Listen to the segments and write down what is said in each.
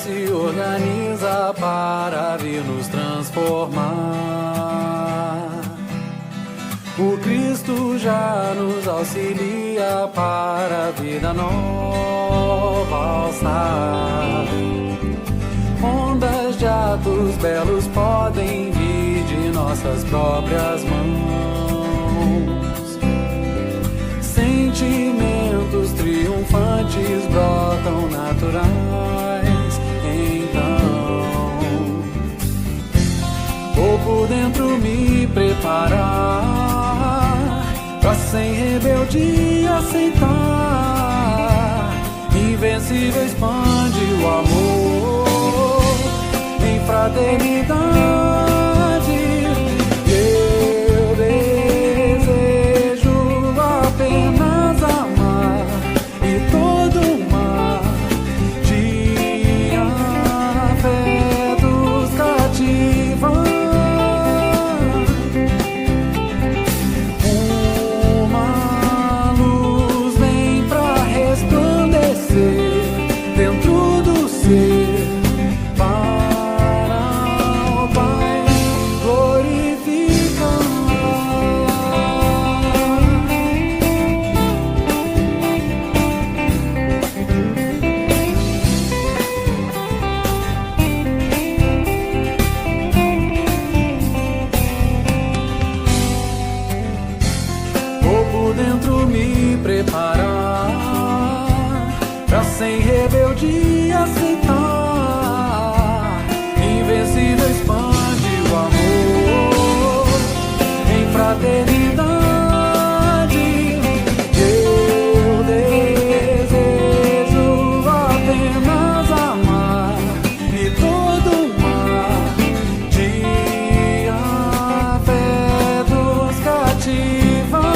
se organiza para vir nos transformar. O Cristo já nos auxilia para a vida nova alçar. Ondas de atos belos podem vir de nossas próprias mãos. Sentimentos triunfantes brotam naturais, então vou por dentro me preparar pra sem rebeldia aceitar. Invencível expande o amor em fraternidade. Eu desejo apenas amar e todo mar de afetos cativar. Uma luz vem pra resplandecer dentro do ser. Sem rebeldia aceitar. Invencível expande o amor em fraternidade. Eu desejo apenas amar e todo mar de afetos cativar.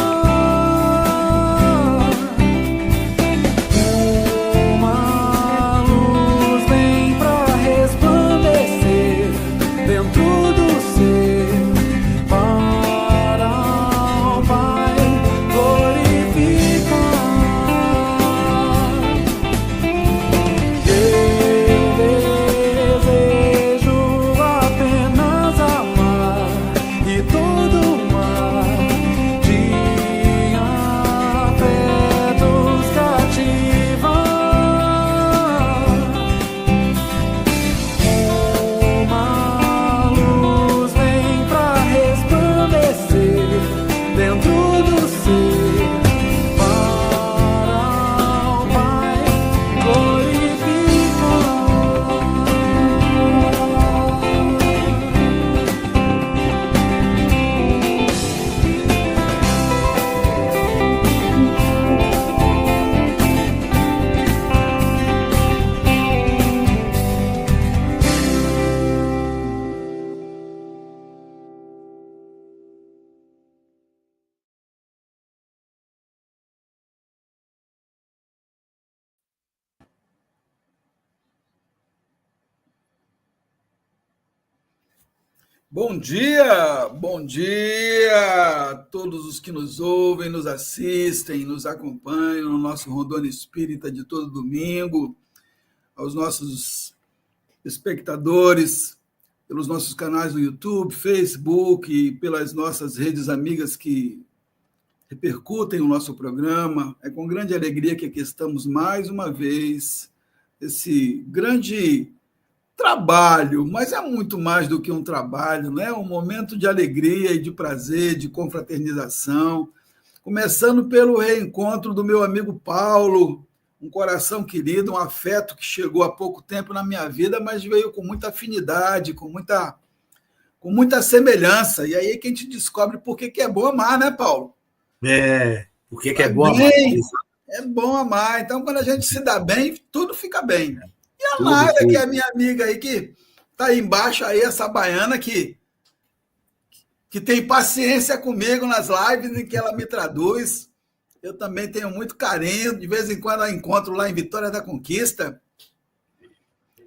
Bom dia a todos os que nos ouvem, nos assistem, nos acompanham no nosso Rondônia Espírita de todo domingo, aos nossos espectadores, pelos nossos canais no YouTube, Facebook e pelas nossas redes amigas que repercutem o nosso programa. É com grande alegria que aqui estamos mais uma vez, esse grande trabalho, mas é muito mais do que um trabalho, né? Um momento de alegria e de prazer, de confraternização, começando pelo reencontro do meu amigo Paulo, um coração querido, um afeto que chegou há pouco tempo na minha vida, mas veio com muita afinidade, com muita semelhança, e aí que a gente descobre por que é bom amar, né, Paulo? Por que é bom amar? É bom amar, então quando a gente se dá bem, tudo fica bem. E a Naira, que é a minha amiga aí, que está aí embaixo, aí, essa baiana que tem paciência comigo nas lives em que ela me traduz. Eu também tenho muito carinho, de vez em quando eu encontro lá em Vitória da Conquista.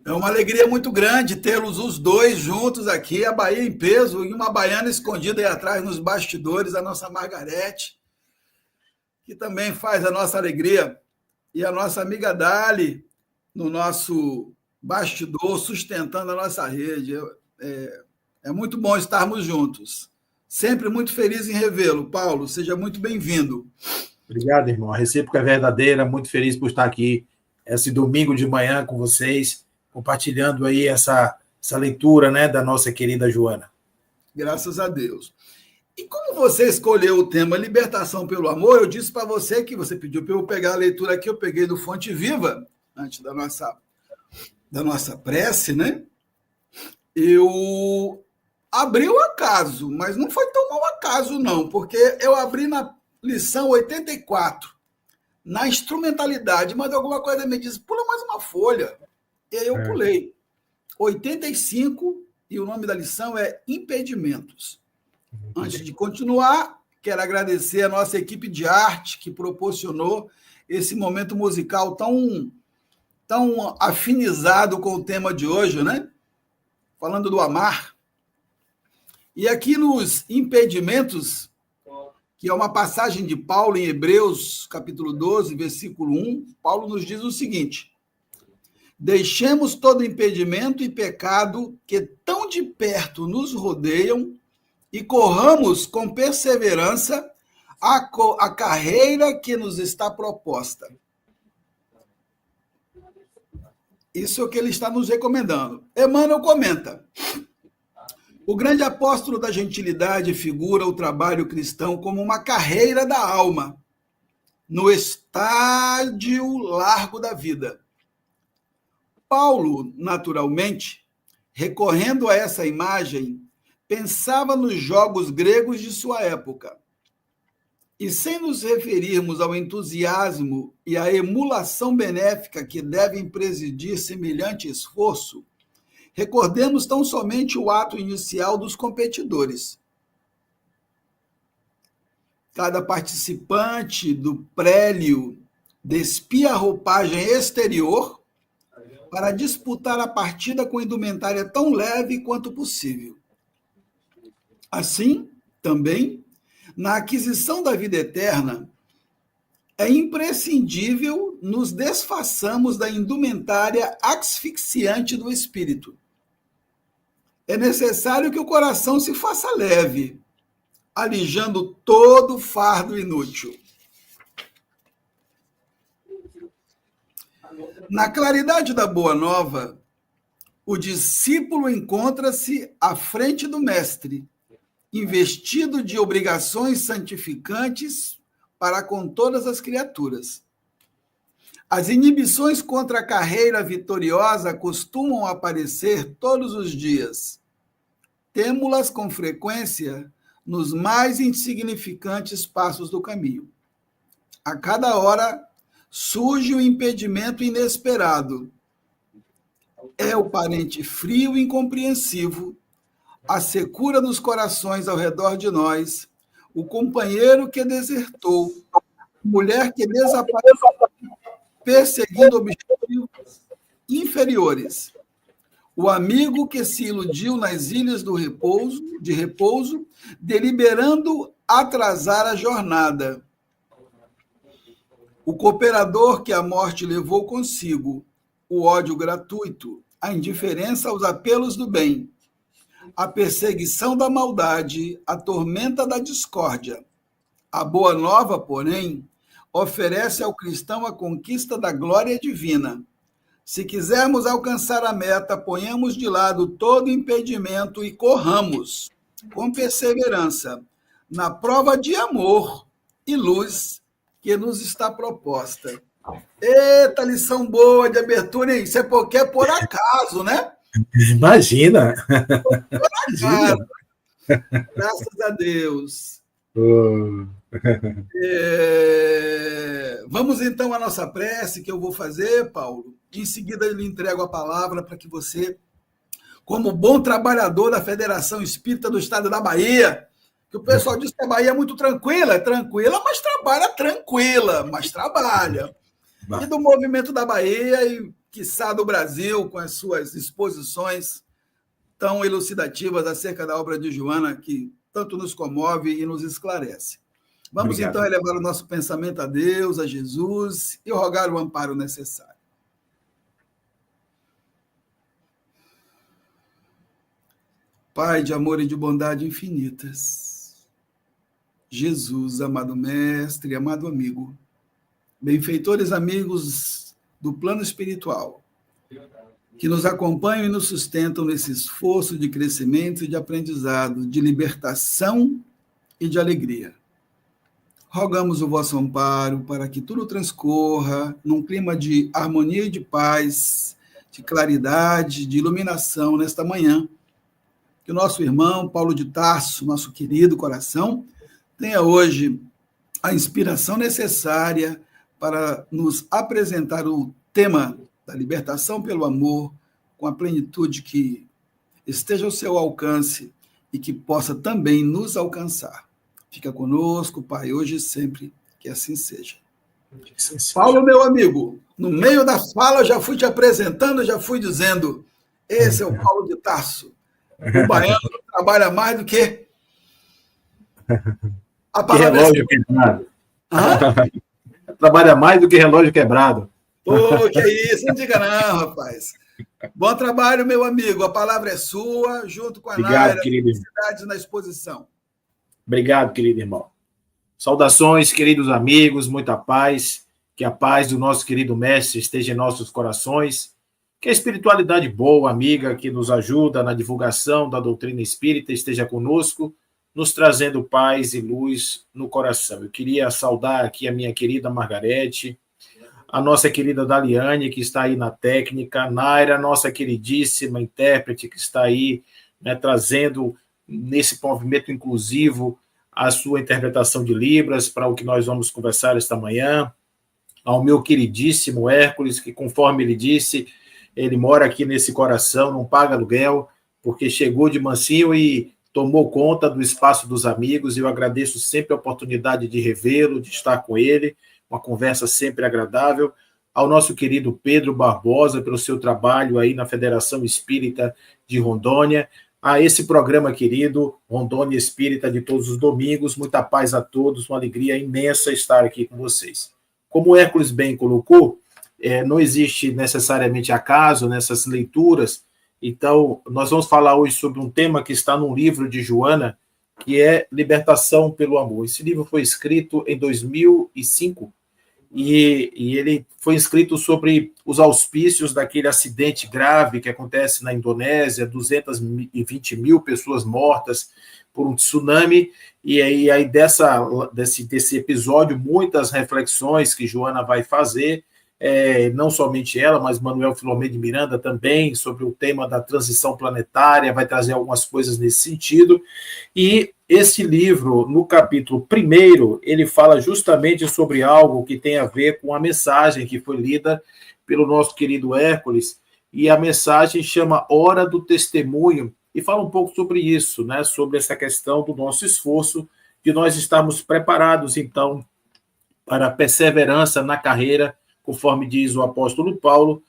É uma alegria muito grande tê-los os dois juntos aqui, a Bahia em peso, e uma baiana escondida aí atrás nos bastidores, a nossa Margarete, que também faz a nossa alegria, e a nossa amiga Dali, no nosso bastidor, sustentando a nossa rede. É muito bom estarmos juntos. Sempre muito feliz em revê-lo. Paulo, seja muito bem-vindo. Obrigado, irmão. A recíproca é verdadeira. Muito feliz por estar aqui esse domingo de manhã com vocês, compartilhando aí essa leitura, né, da nossa querida Joana. Graças a Deus. E como você escolheu o tema Libertação pelo Amor, eu disse para você que você pediu para eu pegar a leitura aqui, eu peguei do Fonte Viva, antes da nossa prece, né? Eu abri o acaso, mas não foi tão mau acaso, não, porque eu abri na lição 84, na instrumentalidade, mas alguma coisa me diz, pula mais uma folha. E aí eu pulei. 85, e o nome da lição é Impedimentos. Antes de continuar, quero agradecer a nossa equipe de arte que proporcionou esse momento musical tão afinizado com o tema de hoje, né? Falando do amar. E aqui nos Impedimentos, que é uma passagem de Paulo em Hebreus, capítulo 12, versículo 1, Paulo nos diz o seguinte: deixemos todo impedimento e pecado que tão de perto nos rodeiam e corramos com perseverança a carreira que nos está proposta. Isso é o que ele está nos recomendando. Emmanuel comenta: o grande apóstolo da gentilidade figura o trabalho cristão como uma carreira da alma, no estádio largo da vida. Paulo, naturalmente, recorrendo a essa imagem, pensava nos jogos gregos de sua época. E sem nos referirmos ao entusiasmo e à emulação benéfica que devem presidir semelhante esforço, recordemos tão somente o ato inicial dos competidores. Cada participante do prélio despia a roupagem exterior para disputar a partida com indumentária tão leve quanto possível. Assim, também, na aquisição da vida eterna, é imprescindível nos desfaçamos da indumentária asfixiante do espírito. É necessário que o coração se faça leve, alijando todo fardo inútil. Na claridade da Boa Nova, o discípulo encontra-se à frente do mestre, investido de obrigações santificantes para com todas as criaturas. As inibições contra a carreira vitoriosa costumam aparecer todos os dias. Temo-las com frequência nos mais insignificantes passos do caminho. A cada hora surge um impedimento inesperado. É o parente frio e incompreensivo, a secura dos corações ao redor de nós, o companheiro que desertou, mulher que desapareceu, perseguindo objetivos inferiores, o amigo que se iludiu nas ilhas de repouso, deliberando atrasar a jornada, o cooperador que a morte levou consigo, o ódio gratuito, a indiferença aos apelos do bem, a perseguição da maldade, a tormenta da discórdia. A Boa Nova, porém, oferece ao cristão a conquista da glória divina. Se quisermos alcançar a meta, ponhamos de lado todo impedimento e corramos, com perseverança, na prova de amor e luz que nos está proposta. Eita, lição boa de abertura, hein? Isso é porque é por acaso, né? Imagina! Imagina. Graças a Deus. Vamos então à nossa prece que eu vou fazer, Paulo. Em seguida eu lhe entrego a palavra para que você, como bom trabalhador da Federação Espírita do Estado da Bahia, que o pessoal diz que a Bahia é muito tranquila, mas trabalha tranquila, mas trabalha. E do movimento da Bahia e, quiçá, do Brasil, com as suas exposições tão elucidativas acerca da obra de Joana, que tanto nos comove e nos esclarece. Vamos, obrigado, então, elevar o nosso pensamento a Deus, a Jesus, e rogar o amparo necessário. Pai de amor e de bondade infinitas, Jesus, amado mestre, amado amigo, benfeitores amigos do plano espiritual, que nos acompanham e nos sustentam nesse esforço de crescimento e de aprendizado, de libertação e de alegria. Rogamos o vosso amparo para que tudo transcorra num clima de harmonia e de paz, de claridade, de iluminação nesta manhã. Que o nosso irmão Paulo de Tarso, nosso querido coração, tenha hoje a inspiração necessária para nos apresentar o tema da libertação pelo amor com a plenitude que esteja ao seu alcance e que possa também nos alcançar. Fica conosco, Pai, hoje e sempre, que assim seja. Paulo, meu amigo, no meio da fala eu já fui te apresentando, já fui dizendo, esse é o Paulo de Tarso. O baiano trabalha mais do que a palavra. Que relógio quebrado. Trabalha mais do que relógio quebrado. Pô, que é isso? Não diga não, rapaz. Bom trabalho, meu amigo. A palavra é sua, junto com a Naira, felicidades na exposição. Obrigado, querido irmão. Saudações, queridos amigos, muita paz. Que a paz do nosso querido mestre esteja em nossos corações. Que a espiritualidade boa, amiga, que nos ajuda na divulgação da doutrina espírita esteja conosco, nos trazendo paz e luz no coração. Eu queria saudar aqui a minha querida Margarete, a nossa querida Daliane, que está aí na técnica, Naira, nossa queridíssima intérprete, que está aí, né, trazendo nesse movimento inclusivo a sua interpretação de Libras para o que nós vamos conversar esta manhã, ao meu queridíssimo Hércules, que, conforme ele disse, ele mora aqui nesse coração, não paga aluguel, porque chegou de mansinho e tomou conta do espaço dos amigos, e eu agradeço sempre a oportunidade de revê-lo, de estar com ele, uma conversa sempre agradável. Ao nosso querido Pedro Barbosa, pelo seu trabalho aí na Federação Espírita de Rondônia, a esse programa querido, Rondônia Espírita, de todos os domingos. Muita paz a todos, uma alegria imensa estar aqui com vocês. Como o Hércules bem colocou, não existe necessariamente acaso nessas leituras, então nós vamos falar hoje sobre um tema que está num livro de Joana, que é Libertação pelo Amor. Esse livro foi escrito em 2005, e ele foi escrito sobre os auspícios daquele acidente grave que acontece na Indonésia, 220 mil pessoas mortas por um tsunami, e aí desse episódio, muitas reflexões que Joana vai fazer, não somente ela, mas Manuel Filomeno de Miranda também, sobre o tema da transição planetária, vai trazer algumas coisas nesse sentido. E esse livro, no capítulo 1, ele fala justamente sobre algo que tem a ver com a mensagem que foi lida pelo nosso querido Hércules, e a mensagem chama Hora do Testemunho, e fala um pouco sobre isso, né, sobre essa questão do nosso esforço, de nós estarmos preparados, então, para a perseverança na carreira, conforme diz o apóstolo Paulo,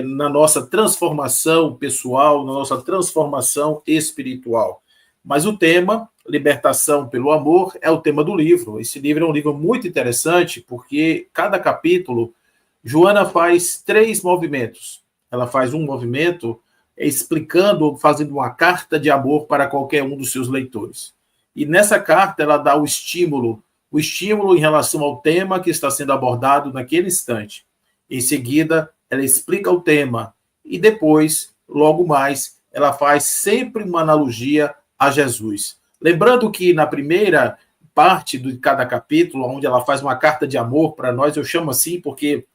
na nossa transformação pessoal, na nossa transformação espiritual. Mas o tema, Libertação pelo Amor, é o tema do livro. Esse livro é um livro muito interessante, porque cada capítulo, Joana faz 3 movimentos. Ela faz um movimento explicando, fazendo uma carta de amor para qualquer um dos seus leitores. E nessa carta ela dá o estímulo em relação ao tema que está sendo abordado naquele instante. Em seguida, ela explica o tema e depois, logo mais, ela faz sempre uma analogia a Jesus. Lembrando que na primeira parte de cada capítulo, onde ela faz uma carta de amor para nós, eu chamo assim porque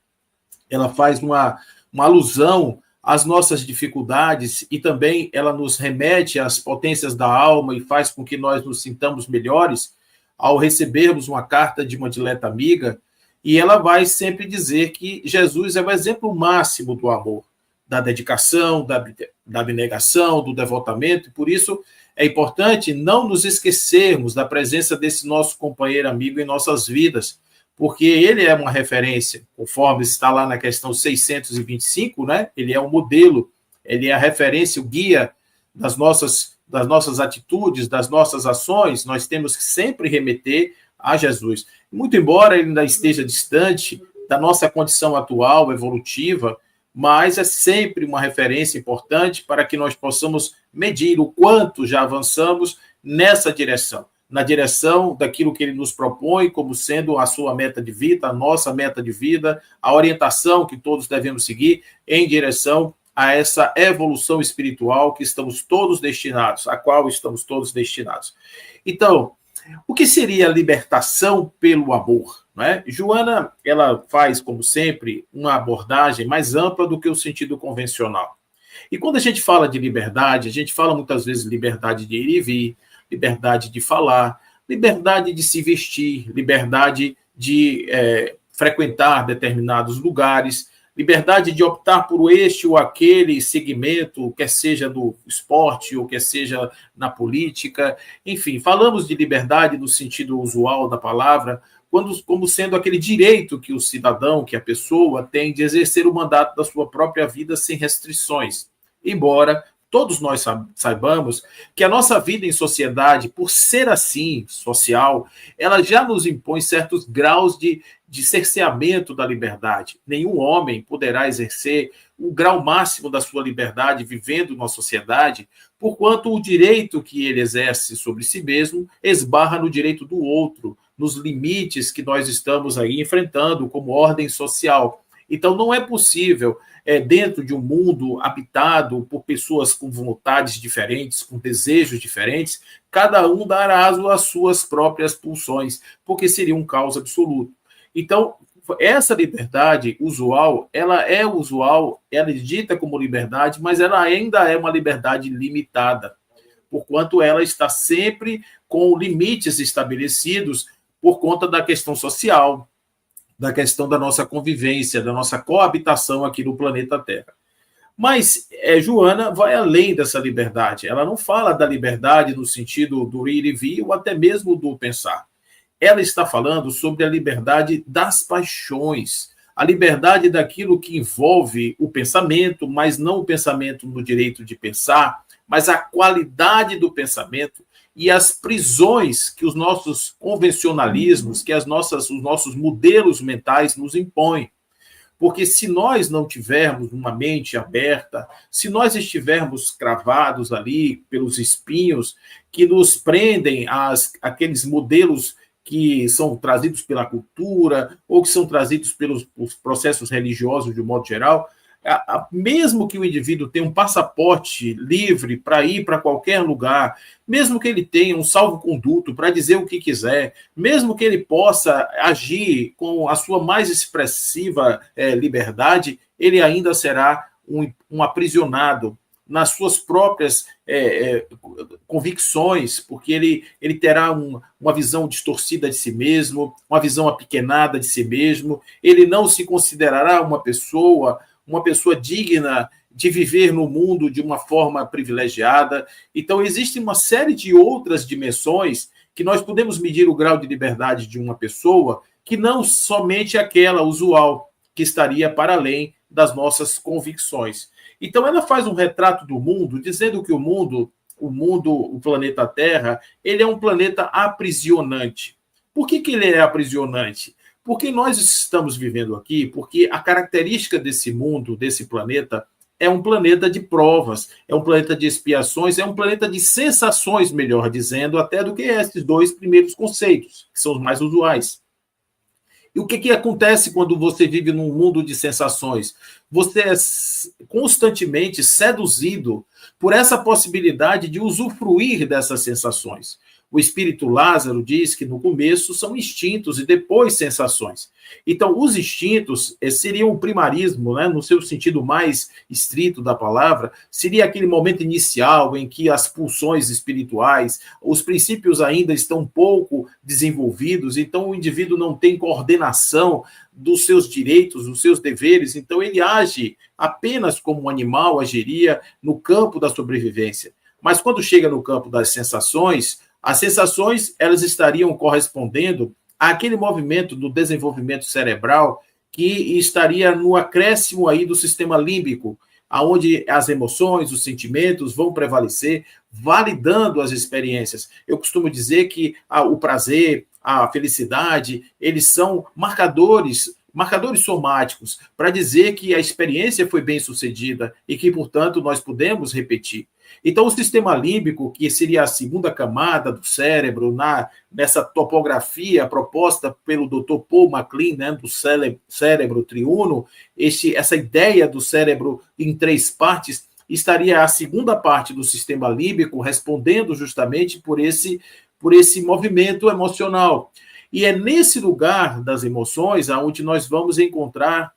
ela faz uma alusão às nossas dificuldades e também ela nos remete às potências da alma e faz com que nós nos sintamos melhores ao recebermos uma carta de uma dileta amiga, e ela vai sempre dizer que Jesus é o exemplo máximo do amor, da dedicação, da abnegação, do devotamento, e por isso é importante não nos esquecermos da presença desse nosso companheiro amigo em nossas vidas, porque ele é uma referência, conforme está lá na questão 625, né? Ele é um modelo, ele é a referência, o guia das nossas atitudes, das nossas ações. Nós temos que sempre remeter a Jesus. Muito embora ele ainda esteja distante da nossa condição atual, evolutiva, mas é sempre uma referência importante para que nós possamos medir o quanto já avançamos nessa direção, na direção daquilo que ele nos propõe como sendo a sua meta de vida, a nossa meta de vida, a orientação que todos devemos seguir em direção a essa evolução espiritual que estamos todos destinados, a qual estamos todos destinados. Então, o que seria a libertação pelo amor? Não é? Joana, ela faz, como sempre, uma abordagem mais ampla do que o sentido convencional. E quando a gente fala de liberdade, a gente fala muitas vezes liberdade de ir e vir, liberdade de falar, liberdade de se vestir, liberdade de frequentar determinados lugares, liberdade de optar por este ou aquele segmento, quer seja do esporte ou quer seja na política. Enfim, falamos de liberdade no sentido usual da palavra, como sendo aquele direito que o cidadão, que a pessoa tem de exercer o mandato da sua própria vida sem restrições. Embora todos nós saibamos que a nossa vida em sociedade, por ser assim, social, ela já nos impõe certos graus de cerceamento da liberdade. Nenhum homem poderá exercer o grau máximo da sua liberdade vivendo numa sociedade, porquanto o direito que ele exerce sobre si mesmo esbarra no direito do outro, nos limites que nós estamos aí enfrentando como ordem social. Então, não é possível, dentro de um mundo habitado por pessoas com vontades diferentes, com desejos diferentes, cada um dar aso às suas próprias pulsões, porque seria um caos absoluto. Então, essa liberdade usual, ela é dita como liberdade, mas ela ainda é uma liberdade limitada, porquanto ela está sempre com limites estabelecidos por conta da questão social, da questão da nossa convivência, da nossa coabitação aqui no planeta Terra. Mas Joana vai além dessa liberdade. Ela não fala da liberdade no sentido do ir e vir ou até mesmo do pensar. Ela está falando sobre a liberdade das paixões, a liberdade daquilo que envolve o pensamento, mas não o pensamento no direito de pensar, mas a qualidade do pensamento e as prisões que os nossos convencionalismos, que os nossos modelos mentais nos impõem. Porque se nós não tivermos uma mente aberta, se nós estivermos cravados ali pelos espinhos que nos prendem àqueles modelos que são trazidos pela cultura ou que são trazidos pelos processos religiosos de um modo geral, mesmo que o indivíduo tenha um passaporte livre para ir para qualquer lugar, mesmo que ele tenha um salvo-conduto para dizer o que quiser, mesmo que ele possa agir com a sua mais expressiva liberdade, ele ainda será um aprisionado nas suas próprias convicções, porque ele terá uma visão distorcida de si mesmo, uma visão apequenada de si mesmo, ele não se considerará uma pessoa digna de viver no mundo de uma forma privilegiada. Então, existe uma série de outras dimensões que nós podemos medir o grau de liberdade de uma pessoa, que não somente aquela usual, que estaria para além das nossas convicções. Então, ela faz um retrato do mundo, dizendo que o planeta Terra, ele é um planeta aprisionante. Por que ele é aprisionante? Porque nós estamos vivendo aqui, porque a característica desse mundo, desse planeta, é um planeta de provas, é um planeta de expiações, é um planeta de sensações, melhor dizendo, até do que esses dois primeiros conceitos, que são os mais usuais. E o que acontece quando você vive num mundo de sensações? Você é constantemente seduzido por essa possibilidade de usufruir dessas sensações. O espírito Lázaro diz que no começo são instintos e depois sensações. Então, os instintos seriam o primarismo, né, no seu sentido mais estrito da palavra, seria aquele momento inicial em que as pulsões espirituais, os princípios ainda estão pouco desenvolvidos, então o indivíduo não tem coordenação dos seus direitos, dos seus deveres, então ele age apenas como um animal agiria no campo da sobrevivência. Mas quando chega no campo das sensações, as sensações, elas estariam correspondendo àquele movimento do desenvolvimento cerebral que estaria no acréscimo aí do sistema límbico, onde as emoções, os sentimentos vão prevalecer, validando as experiências. Eu costumo dizer que o prazer, a felicidade, eles são marcadores marcadores somáticos, para dizer que a experiência foi bem sucedida e que, portanto, nós podemos repetir. Então, o sistema límbico, que seria a segunda camada do cérebro, nessa topografia proposta pelo Dr. Paul MacLean, né, do cérebro triuno, essa ideia do cérebro em 3 partes, estaria a segunda parte do sistema límbico respondendo justamente por esse movimento emocional. E é nesse lugar das emoções onde nós vamos encontrar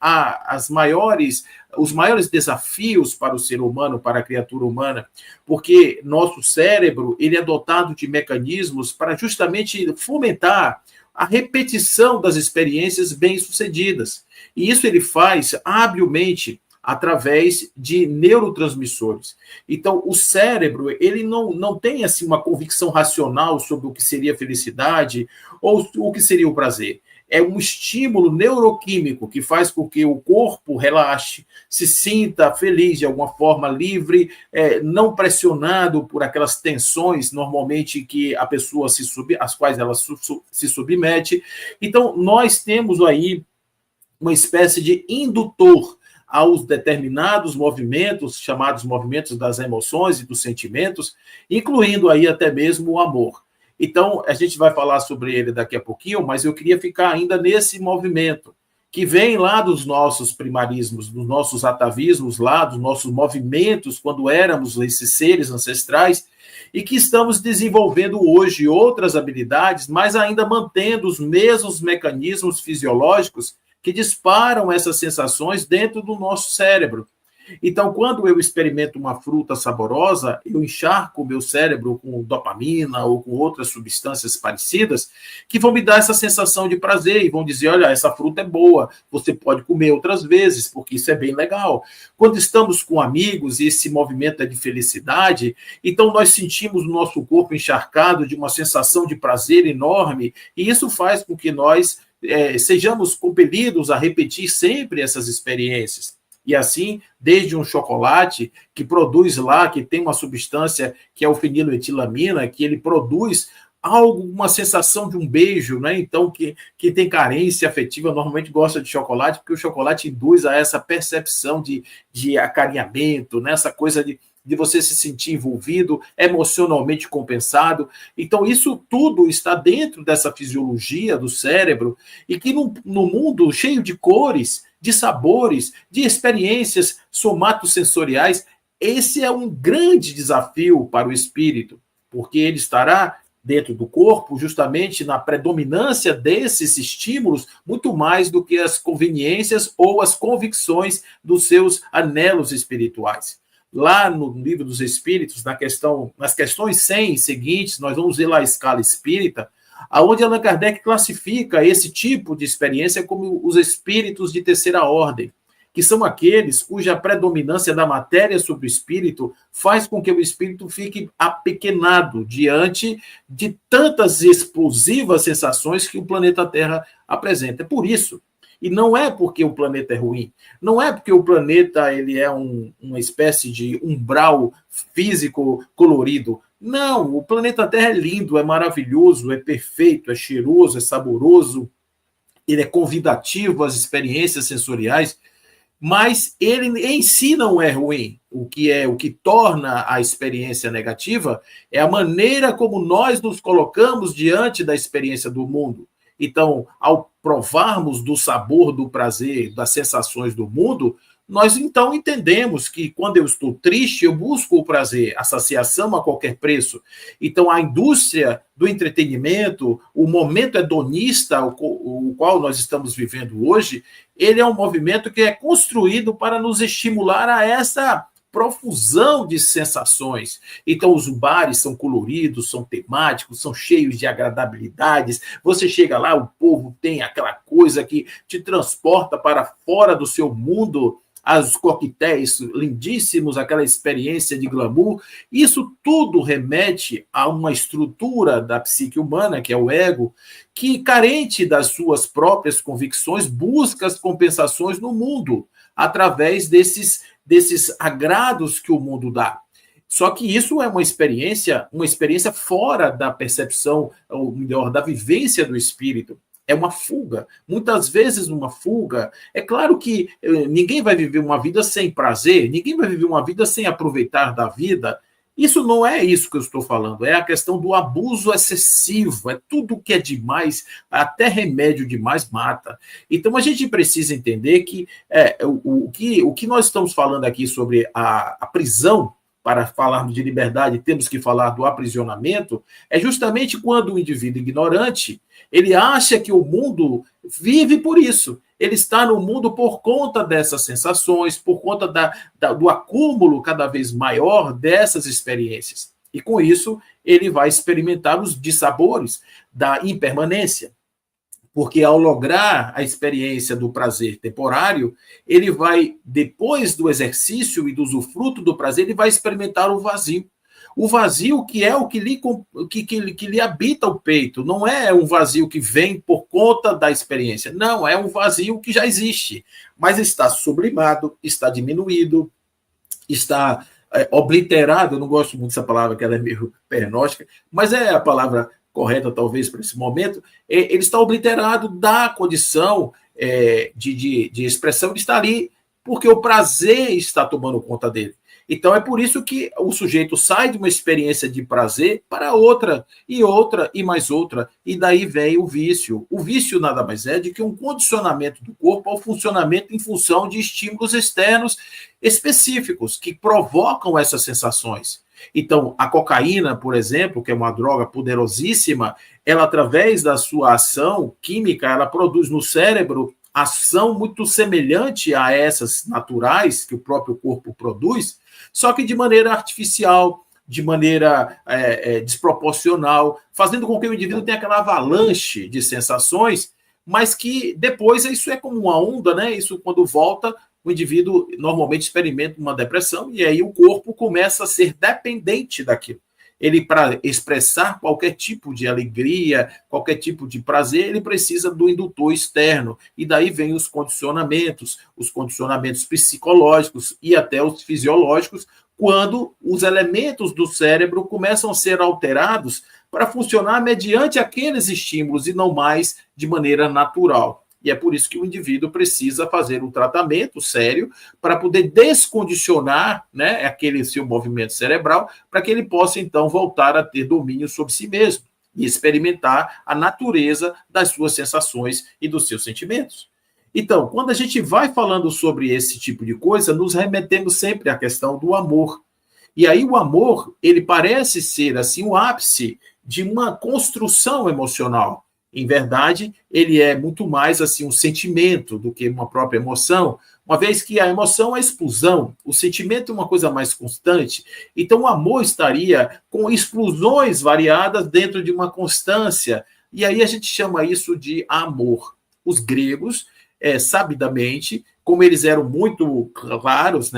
os maiores desafios para o ser humano, para a criatura humana, porque nosso cérebro ele é dotado de mecanismos para justamente fomentar a repetição das experiências bem-sucedidas. E isso ele faz habilmente através de neurotransmissores. Então, o cérebro, ele não tem assim, uma convicção racional sobre o que seria felicidade ou o que seria o prazer. É um estímulo neuroquímico que faz com que o corpo relaxe, se sinta feliz de alguma forma, livre, não pressionado por aquelas tensões, normalmente, que a pessoa às quais ela se submete. Então, nós temos aí uma espécie de indutor aos determinados movimentos, chamados movimentos das emoções e dos sentimentos, incluindo aí até mesmo o amor. Então, a gente vai falar sobre ele daqui a pouquinho, mas eu queria ficar ainda nesse movimento, que vem lá dos nossos primarismos, dos nossos atavismos, lá dos nossos movimentos, quando éramos esses seres ancestrais, e que estamos desenvolvendo hoje outras habilidades, mas ainda mantendo os mesmos mecanismos fisiológicos que disparam essas sensações dentro do nosso cérebro. Então, quando eu experimento uma fruta saborosa, eu encharco o meu cérebro com dopamina ou com outras substâncias parecidas que vão me dar essa sensação de prazer e vão dizer, olha, essa fruta é boa, você pode comer outras vezes, porque isso é bem legal. Quando estamos com amigos e esse movimento é de felicidade, então nós sentimos o nosso corpo encharcado de uma sensação de prazer enorme e isso faz com que nós sejamos compelidos a repetir sempre essas experiências. E assim, desde um chocolate que produz lá, que tem uma substância que é o feniletila-amina, que ele produz uma sensação de um beijo, né? Então, que tem carência afetiva, normalmente gosta de chocolate, porque o chocolate induz a essa percepção de acarinhamento, né? Essa coisa de você se sentir envolvido, emocionalmente compensado. Então, isso tudo está dentro dessa fisiologia do cérebro e que no mundo cheio de cores, de sabores, de experiências somatosensoriais, esse é um grande desafio para o espírito, porque ele estará dentro do corpo justamente na predominância desses estímulos, muito mais do que as conveniências ou as convicções dos anelos espirituais. Lá no Livro dos Espíritos, nas questões 100 seguintes, nós vamos ver lá a escala espírita, onde Allan Kardec classifica esse tipo de experiência como os espíritos de terceira ordem, que são aqueles cuja predominância da matéria sobre o espírito faz com que o espírito fique apequenado diante de tantas explosivas sensações que o planeta Terra apresenta. É por isso. E não é porque o planeta é ruim, não é porque o planeta ele é uma espécie de umbral físico colorido. Não, o planeta Terra é lindo, é maravilhoso, é perfeito, é cheiroso, é saboroso, ele é convidativo às experiências sensoriais, mas ele em si não é ruim. O que torna a experiência negativa é a maneira como nós nos colocamos diante da experiência do mundo. Então, ao provarmos do sabor, do prazer, das sensações do mundo, nós então entendemos que quando eu estou triste, eu busco o prazer, a saciação a qualquer preço. Então, a indústria do entretenimento, o momento hedonista, o qual nós estamos vivendo hoje, ele é um movimento que é construído para nos estimular a essa profusão de sensações. Então, os bares são coloridos, são temáticos, são cheios de agradabilidades. Você chega lá, o povo tem aquela coisa que te transporta para fora do seu mundo, os coquetéis lindíssimos, aquela experiência de glamour. Isso tudo remete a uma estrutura da psique humana, que é o ego, que, carente das suas próprias convicções, busca as compensações no mundo, através desses agrados que o mundo dá. Só que isso é uma experiência fora da percepção, ou melhor, da vivência do espírito. é uma fuga. Muitas vezes, uma fuga. É claro que ninguém vai viver uma vida sem prazer, ninguém vai viver uma vida sem aproveitar da vida. Isso não é isso que eu estou falando, é a questão do abuso excessivo, é tudo que é demais, até remédio demais mata. Então a gente precisa entender que o que nós estamos falando aqui sobre a prisão, para falarmos de liberdade, temos que falar do aprisionamento, é justamente quando o indivíduo ignorante, ele acha que o mundo vive por isso. Ele está no mundo por conta dessas sensações, por conta do acúmulo cada vez maior dessas experiências. E com isso, ele vai experimentar os dissabores da impermanência. Porque ao lograr a experiência do prazer temporário, ele vai, depois do exercício e do usufruto do prazer, ele vai experimentar o vazio. O vazio que é o que lhe habita o peito, não é um vazio que vem por conta da experiência, não, é um vazio que já existe, mas está sublimado, está diminuído, está obliterado, eu não gosto muito dessa palavra, que ela é meio pernóstica, mas é a palavra correta, talvez, para esse momento, ele está obliterado da condição de expressão de estar ali, porque o prazer está tomando conta dele. Então, é por isso que o sujeito sai de uma experiência de prazer para outra, e mais outra, e daí vem o vício. O vício nada mais é do que um condicionamento do corpo ao funcionamento em função de estímulos externos específicos que provocam essas sensações. Então, a cocaína, por exemplo, que é uma droga poderosíssima, ela, através da sua ação química, ela produz no cérebro ação muito semelhante a essas naturais que o próprio corpo produz, só que de maneira artificial, de maneira desproporcional, fazendo com que o indivíduo tenha aquela avalanche de sensações, mas que depois isso é como uma onda, né? Isso, quando volta, o indivíduo normalmente experimenta uma depressão e aí o corpo começa a ser dependente daquilo. Ele, para expressar qualquer tipo de alegria, qualquer tipo de prazer, ele precisa do indutor externo. E daí vem os condicionamentos psicológicos e até os fisiológicos, quando os elementos do cérebro começam a ser alterados para funcionar mediante aqueles estímulos e não mais de maneira natural. E é por isso que o indivíduo precisa fazer um tratamento sério para poder descondicionar, né, aquele seu movimento cerebral, para que ele possa, então, voltar a ter domínio sobre si mesmo e experimentar a natureza das suas sensações e dos seus sentimentos. Então, quando a gente vai falando sobre esse tipo de coisa, nos remetemos sempre à questão do amor. E aí o amor, ele parece ser, assim, o ápice de uma construção emocional. Em verdade, ele é muito mais assim um sentimento do que uma própria emoção, uma vez que a emoção é a explosão, o sentimento é uma coisa mais constante. Então, o amor estaria com explosões variadas dentro de uma constância, e aí a gente chama isso de amor. Os gregos, sabidamente, como eles eram muito claros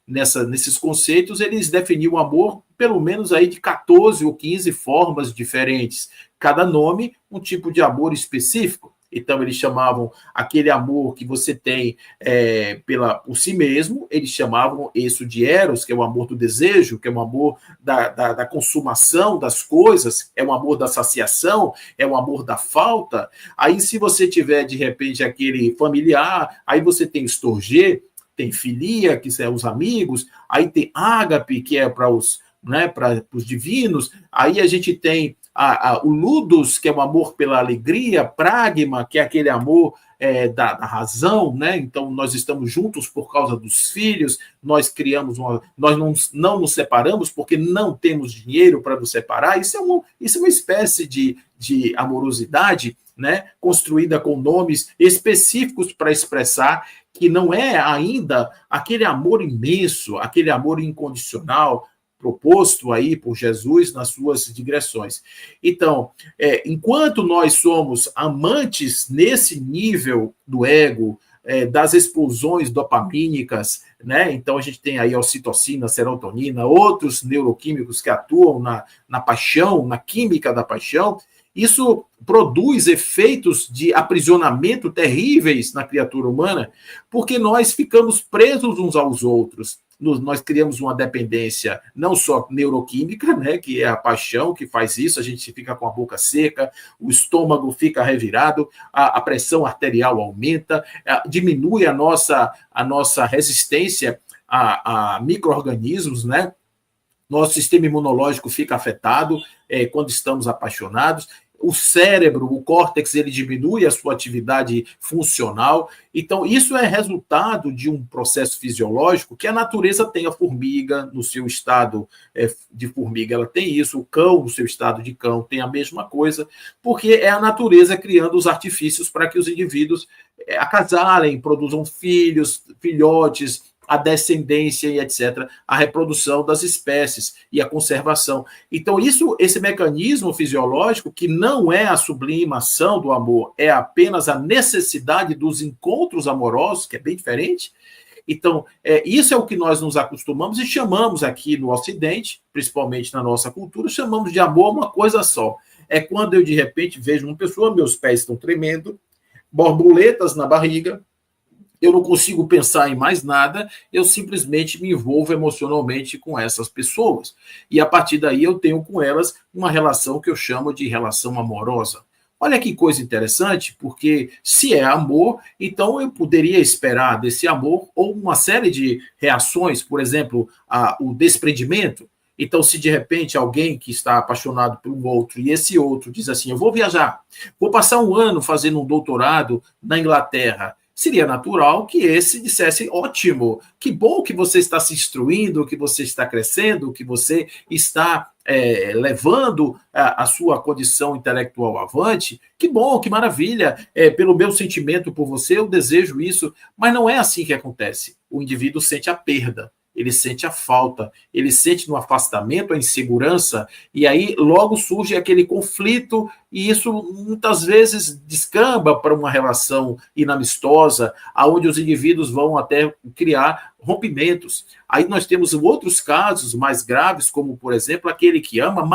nesses conceitos, eles definiam o amor pelo menos aí de 14 ou 15 formas diferentes. Cada nome, um tipo de amor específico. Então, eles chamavam aquele amor que você tem por si mesmo, eles chamavam isso de eros, que é o amor do desejo, que é o amor da consumação das coisas, é o amor da saciação, é o amor da falta. Aí, se você tiver, de repente, aquele familiar, aí você tem storge, tem filia, que são os amigos, aí tem ágape, que é para os divinos, aí a gente tem o ludus, que é o amor pela alegria, pragma, que é aquele amor da razão, né? Então nós estamos juntos por causa dos filhos, nós não nos separamos porque não temos dinheiro para nos separar. Isso é uma espécie de amorosidade, né? Construída com nomes específicos para expressar que não é ainda aquele amor imenso, aquele amor incondicional proposto aí por Jesus nas suas digressões. Então, enquanto nós somos amantes nesse nível do ego, das explosões dopamínicas, né? Então a gente tem aí a ocitocina, a serotonina, outros neuroquímicos que atuam na paixão, na química da paixão. Isso produz efeitos de aprisionamento terríveis na criatura humana, porque nós ficamos presos uns aos outros. nós criamos uma dependência não só neuroquímica, né, que é a paixão que faz isso, a gente fica com a boca seca, o estômago fica revirado, a pressão arterial aumenta, diminui a nossa resistência a micro-organismos, né? Nosso sistema imunológico fica afetado quando estamos apaixonados. O cérebro, o córtex, ele diminui a sua atividade funcional. Então, isso é resultado de um processo fisiológico que a natureza tem. A formiga, no seu estado de formiga, ela tem isso. O cão, no seu estado de cão, tem a mesma coisa, porque é a natureza criando os artifícios para que os indivíduos acasalem, produzam filhos, filhotes, a descendência e etc., a reprodução das espécies e a conservação. Então, esse mecanismo fisiológico, que não é a sublimação do amor, é apenas a necessidade dos encontros amorosos, que é bem diferente. Então, isso é o que nós nos acostumamos e chamamos aqui no Ocidente, principalmente na nossa cultura, chamamos de amor uma coisa só. É quando eu, de repente, vejo uma pessoa, meus pés estão tremendo, borboletas na barriga, eu não consigo pensar em mais nada, eu simplesmente me envolvo emocionalmente com essas pessoas. E a partir daí eu tenho com elas uma relação que eu chamo de relação amorosa. Olha que coisa interessante, porque se é amor, então eu poderia esperar desse amor ou uma série de reações, por exemplo, o desprendimento. Então, se de repente alguém que está apaixonado por um outro e esse outro diz assim, eu vou viajar, vou passar um ano fazendo um doutorado na Inglaterra, seria natural que esse dissesse, ótimo, que bom que você está se instruindo, que você está crescendo, que você está levando a sua condição intelectual avante, que bom, que maravilha, pelo meu sentimento por você, eu desejo isso, mas não é assim que acontece. O indivíduo sente a perda, ele sente a falta, ele sente no afastamento a insegurança, e aí logo surge aquele conflito, e isso muitas vezes descamba para uma relação inamistosa, onde os indivíduos vão até criar rompimentos. Aí nós temos outros casos mais graves, como, por exemplo, aquele que ama,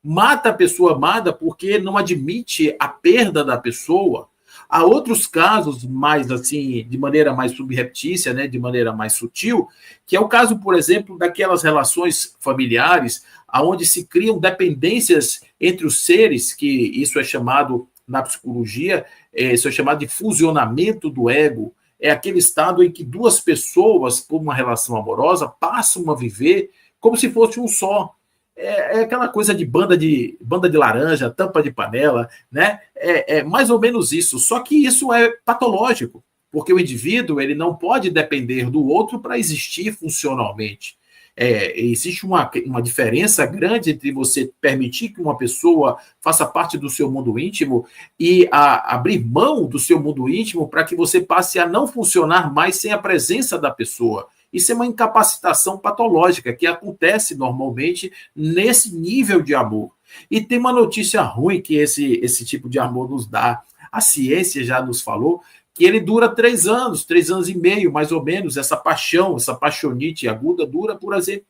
mata a pessoa amada porque não admite a perda da pessoa. Há outros casos mais assim, de maneira mais subreptícia, né, de maneira mais sutil, que é o caso, por exemplo, daquelas relações familiares onde se criam dependências entre os seres, que isso é chamado, na psicologia, isso é chamado de fusionamento do ego. É aquele estado em que duas pessoas, por uma relação amorosa, passam a viver como se fosse um só. É aquela coisa de banda de laranja, tampa de panela, né? É mais ou menos isso. Só que isso é patológico, porque o indivíduo ele não pode depender do outro para existir funcionalmente. Existe uma diferença grande entre você permitir que uma pessoa faça parte do seu mundo íntimo e abrir mão do seu mundo íntimo para que você passe a não funcionar mais sem a presença da pessoa. Isso é uma incapacitação patológica que acontece normalmente nesse nível de amor. E tem uma notícia ruim que esse tipo de amor nos dá. A ciência já nos falou que ele dura 3 anos e meio, mais ou menos. Essa paixão, essa paixonite aguda dura, por exemplo,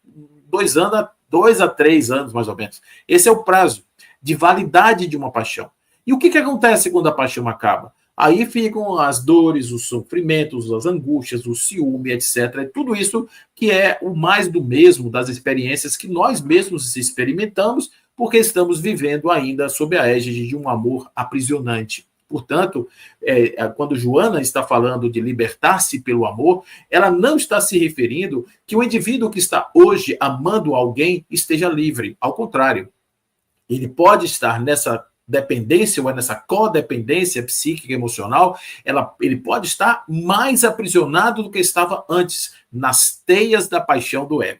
2 a 3 anos, mais ou menos. Esse é o prazo de validade de uma paixão. E o que acontece quando a paixão acaba? Aí ficam as dores, os sofrimentos, as angústias, o ciúme, etc. Tudo isso que é o mais do mesmo das experiências que nós mesmos experimentamos, porque estamos vivendo ainda sob a égide de um amor aprisionante. Portanto, quando Joana está falando de libertar-se pelo amor, ela não está se referindo que o indivíduo que está hoje amando alguém esteja livre. Ao contrário, ele pode estar nessa dependência ou nessa codependência psíquica e emocional, ele pode estar mais aprisionado do que estava antes, nas teias da paixão do ego.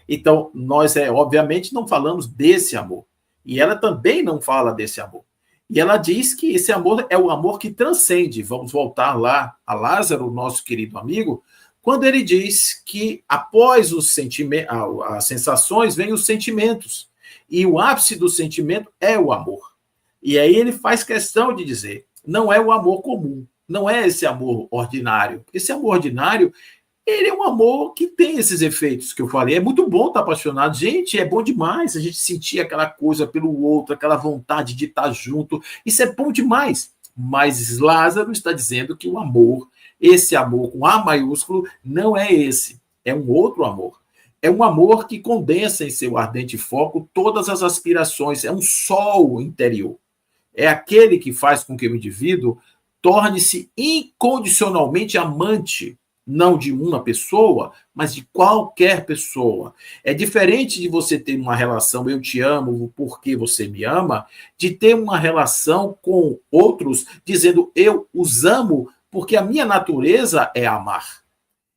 Então, nós, obviamente, não falamos desse amor. E ela também não fala desse amor. E ela diz que esse amor é o amor que transcende. Vamos voltar lá a Lázaro, nosso querido amigo, quando ele diz que após as sensações vêm os sentimentos. E o ápice do sentimento é o amor. E aí ele faz questão de dizer, não é o amor comum, não é esse amor ordinário. Esse amor ordinário, ele é um amor que tem esses efeitos que eu falei. É muito bom estar apaixonado. Gente, é bom demais a gente sentir aquela coisa pelo outro, aquela vontade de estar junto. Isso é bom demais. Mas Lázaro está dizendo que o amor, esse amor com A maiúsculo, não é esse. é um outro amor. É um amor que condensa em seu ardente foco todas as aspirações, é um sol interior. É aquele que faz com que o indivíduo torne-se incondicionalmente amante, não de uma pessoa, mas de qualquer pessoa. É diferente de você ter uma relação eu te amo porque você me ama, de ter uma relação com outros dizendo eu os amo porque a minha natureza é amar.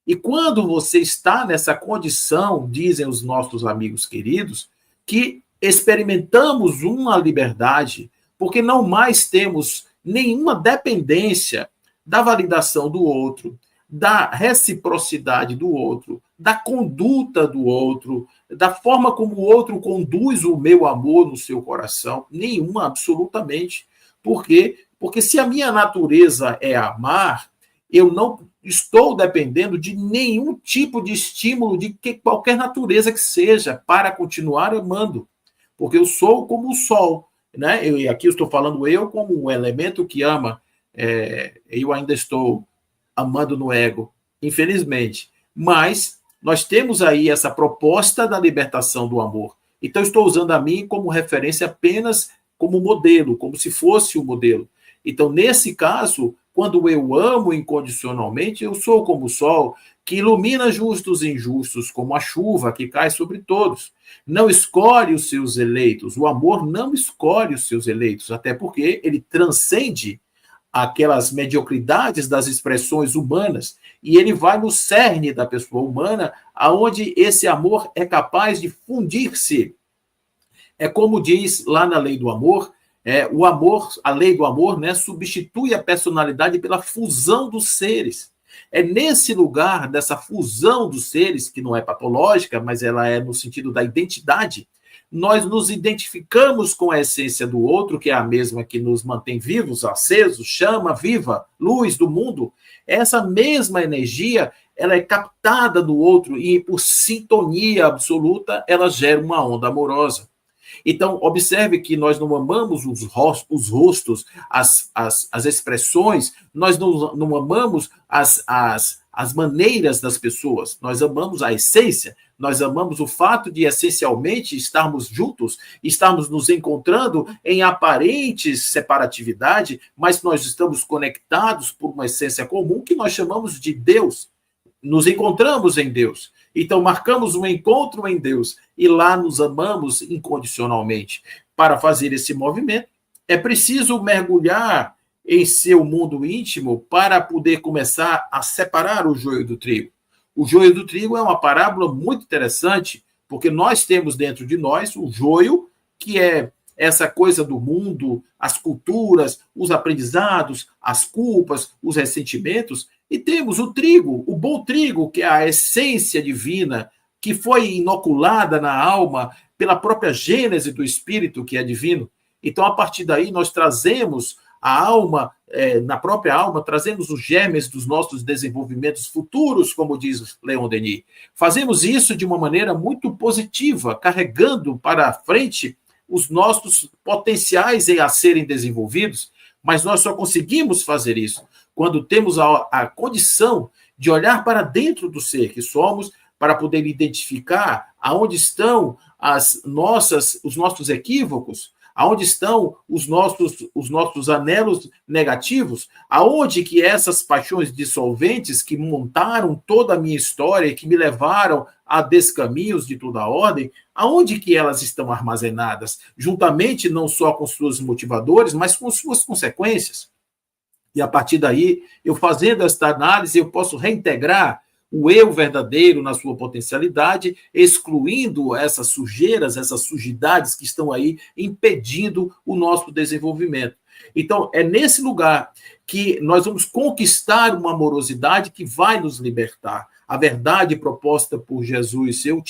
E quando você está nessa condição, dizem os nossos amigos queridos, que experimentamos uma liberdade, porque não mais temos nenhuma dependência da validação do outro, da reciprocidade do outro, da conduta do outro, da forma como o outro conduz o meu amor no seu coração, nenhuma, absolutamente. Por quê? Porque se a minha natureza é amar, eu não estou dependendo de nenhum tipo de estímulo de qualquer natureza que seja para continuar amando, porque eu sou como o sol, né? E aqui eu estou falando eu como um elemento que ama, eu ainda estou amando no ego, infelizmente, mas nós temos aí essa proposta da libertação do amor, então estou usando a mim como referência apenas como modelo, como se fosse o modelo. Então, nesse caso, quando eu amo incondicionalmente, eu sou como o sol, que ilumina justos e injustos, como a chuva que cai sobre todos. Não escolhe os seus eleitos. O amor não escolhe os seus eleitos, até porque ele transcende aquelas mediocridades das expressões humanas e ele vai no cerne da pessoa humana, aonde esse amor é capaz de fundir-se. É como diz lá na Lei do Amor, o amor, a lei do amor, né, substitui a personalidade pela fusão dos seres. É nesse lugar dessa fusão dos seres, que não é patológica, mas ela é no sentido da identidade, nós nos identificamos com a essência do outro, que é a mesma que nos mantém vivos, acesos, chama viva, luz do mundo. Essa mesma energia, ela é captada do outro e, por sintonia absoluta, ela gera uma onda amorosa. Então, observe que nós não amamos os rostos, as expressões, nós não amamos as maneiras das pessoas, nós amamos a essência, nós amamos o fato de, essencialmente, estarmos juntos, estarmos nos encontrando em aparente separatividade, mas nós estamos conectados por uma essência comum que nós chamamos de Deus. Nos encontramos em Deus. Então, marcamos um encontro em Deus e lá nos amamos incondicionalmente. Para fazer esse movimento, é preciso mergulhar em seu mundo íntimo para poder começar a separar o joio do trigo. O joio do trigo é uma parábola muito interessante, porque nós temos dentro de nós o joio, que é essa coisa do mundo, as culturas, os aprendizados, as culpas, os ressentimentos, e temos o trigo, o bom trigo, que é a essência divina, que foi inoculada na alma pela própria gênese do espírito, que é divino. Então, a partir daí, nós trazemos a alma, na própria alma, trazemos os germes dos nossos desenvolvimentos futuros, como diz Leon Denis. Fazemos isso de uma maneira muito positiva, carregando para a frente os nossos potenciais a serem desenvolvidos, mas nós só conseguimos fazer isso quando temos a condição de olhar para dentro do ser que somos, para poder identificar aonde estão os nossos equívocos, aonde estão os nossos anelos negativos, aonde que essas paixões dissolventes que montaram toda a minha história e que me levaram a descaminhos de toda a ordem, aonde que elas estão armazenadas, juntamente não só com seus motivadores, mas com suas consequências. E a partir daí, eu fazendo esta análise, eu posso reintegrar o eu verdadeiro na sua potencialidade, excluindo essas sujeiras, essas sujidades que estão aí impedindo o nosso desenvolvimento. Então, é nesse lugar que nós vamos conquistar uma amorosidade que vai nos libertar. A verdade proposta por Jesus, eu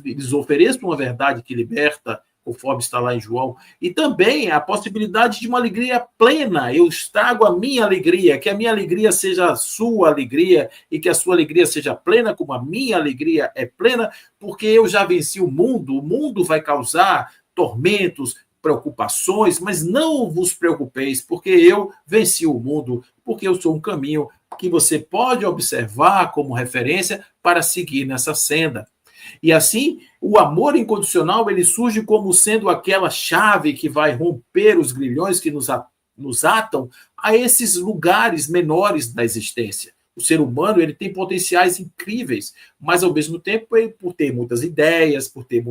lhes ofereço uma verdade que liberta, conforme está lá em João, e também a possibilidade de uma alegria plena. Eu trago a minha alegria, que a minha alegria seja a sua alegria, e que a sua alegria seja plena, como a minha alegria é plena, porque eu já venci o mundo vai causar tormentos, preocupações, mas não vos preocupeis, porque eu venci o mundo, porque eu sou um caminho que você pode observar como referência para seguir nessa senda. E assim, o amor incondicional, ele surge como sendo aquela chave que vai romper os grilhões que nos atam a esses lugares menores da existência. O ser humano, ele tem potenciais incríveis, mas ao mesmo tempo, ele, por ter muitas ideias, por ter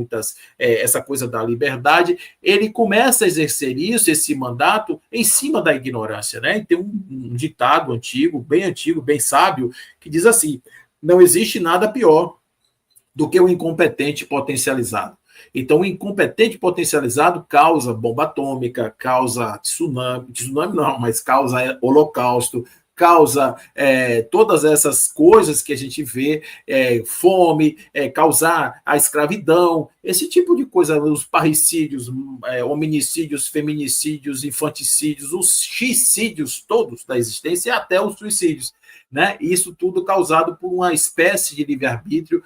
essa coisa da liberdade, ele começa a exercer isso, esse mandato, em cima da ignorância, né? E tem um ditado antigo, bem sábio, que diz assim: não existe nada pior do que o incompetente potencializado. Então, o incompetente potencializado causa bomba atômica, causa tsunami não, mas causa holocausto, causa todas essas coisas que a gente vê, fome, causar a escravidão, esse tipo de coisa, os parricídios, hominicídios, feminicídios, infanticídios, os xicídios todos da existência e até os suicídios, né? Isso tudo causado por uma espécie de livre-arbítrio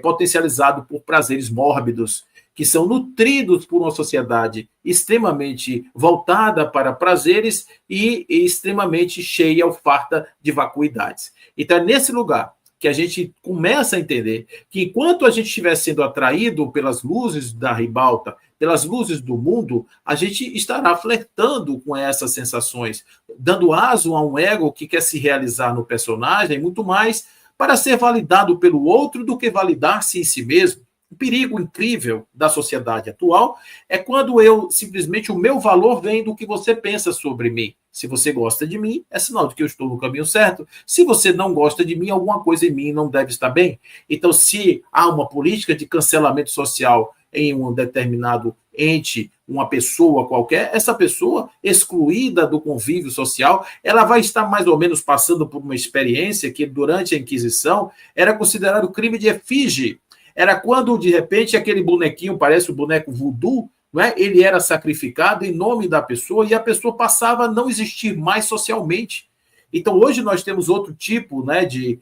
potencializado por prazeres mórbidos, que são nutridos por uma sociedade extremamente voltada para prazeres e extremamente cheia ou farta de vacuidades. Então, é nesse lugar que a gente começa a entender que, enquanto a gente estiver sendo atraído pelas luzes da ribalta, pelas luzes do mundo, a gente estará flertando com essas sensações, dando aso a um ego que quer se realizar no personagem muito mais para ser validado pelo outro do que validar-se em si mesmo. O perigo incrível da sociedade atual é quando simplesmente o meu valor vem do que você pensa sobre mim. Se você gosta de mim, é sinal de que eu estou no caminho certo. Se você não gosta de mim, alguma coisa em mim não deve estar bem. Então, se há uma política de cancelamento social em um determinado ente, uma pessoa qualquer, essa pessoa excluída do convívio social, ela vai estar mais ou menos passando por uma experiência que, durante a Inquisição, era considerado crime de efígie. Era quando, de repente, aquele bonequinho, parece o boneco voodoo, não é? Ele era sacrificado em nome da pessoa e a pessoa passava a não existir mais socialmente. Então, hoje nós temos outro tipo, né, de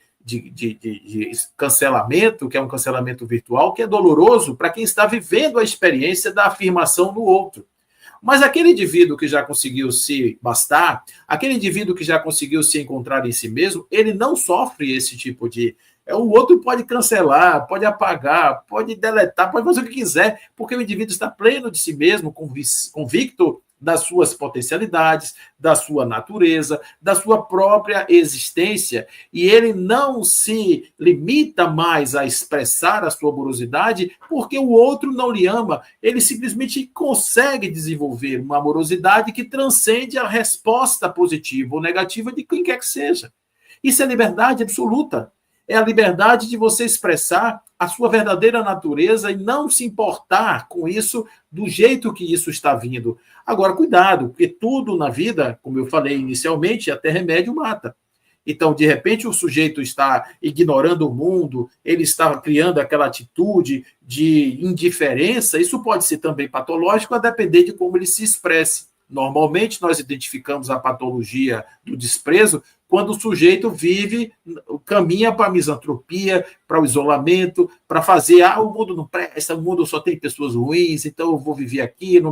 cancelamento, que é um cancelamento virtual, que é doloroso para quem está vivendo a experiência da afirmação do outro. Mas aquele indivíduo que já conseguiu se bastar, aquele indivíduo que já conseguiu se encontrar em si mesmo, ele não sofre esse tipo de... O outro pode cancelar, pode apagar, pode deletar, pode fazer o que quiser, porque o indivíduo está pleno de si mesmo, convicto das suas potencialidades, da sua natureza, da sua própria existência, e ele não se limita mais a expressar a sua amorosidade porque o outro não lhe ama, ele simplesmente consegue desenvolver uma amorosidade que transcende a resposta positiva ou negativa de quem quer que seja. Isso é liberdade absoluta. É a liberdade de você expressar a sua verdadeira natureza e não se importar com isso do jeito que isso está vindo. Agora, cuidado, porque tudo na vida, como eu falei inicialmente, até remédio mata. Então, de repente, o sujeito está ignorando o mundo, ele está criando aquela atitude de indiferença, isso pode ser também patológico, a depender de como ele se expresse. Normalmente, nós identificamos a patologia do desprezo quando o sujeito caminha para a misantropia, para o isolamento, para fazer, o mundo não presta, o mundo só tem pessoas ruins, então eu vou viver aqui, eu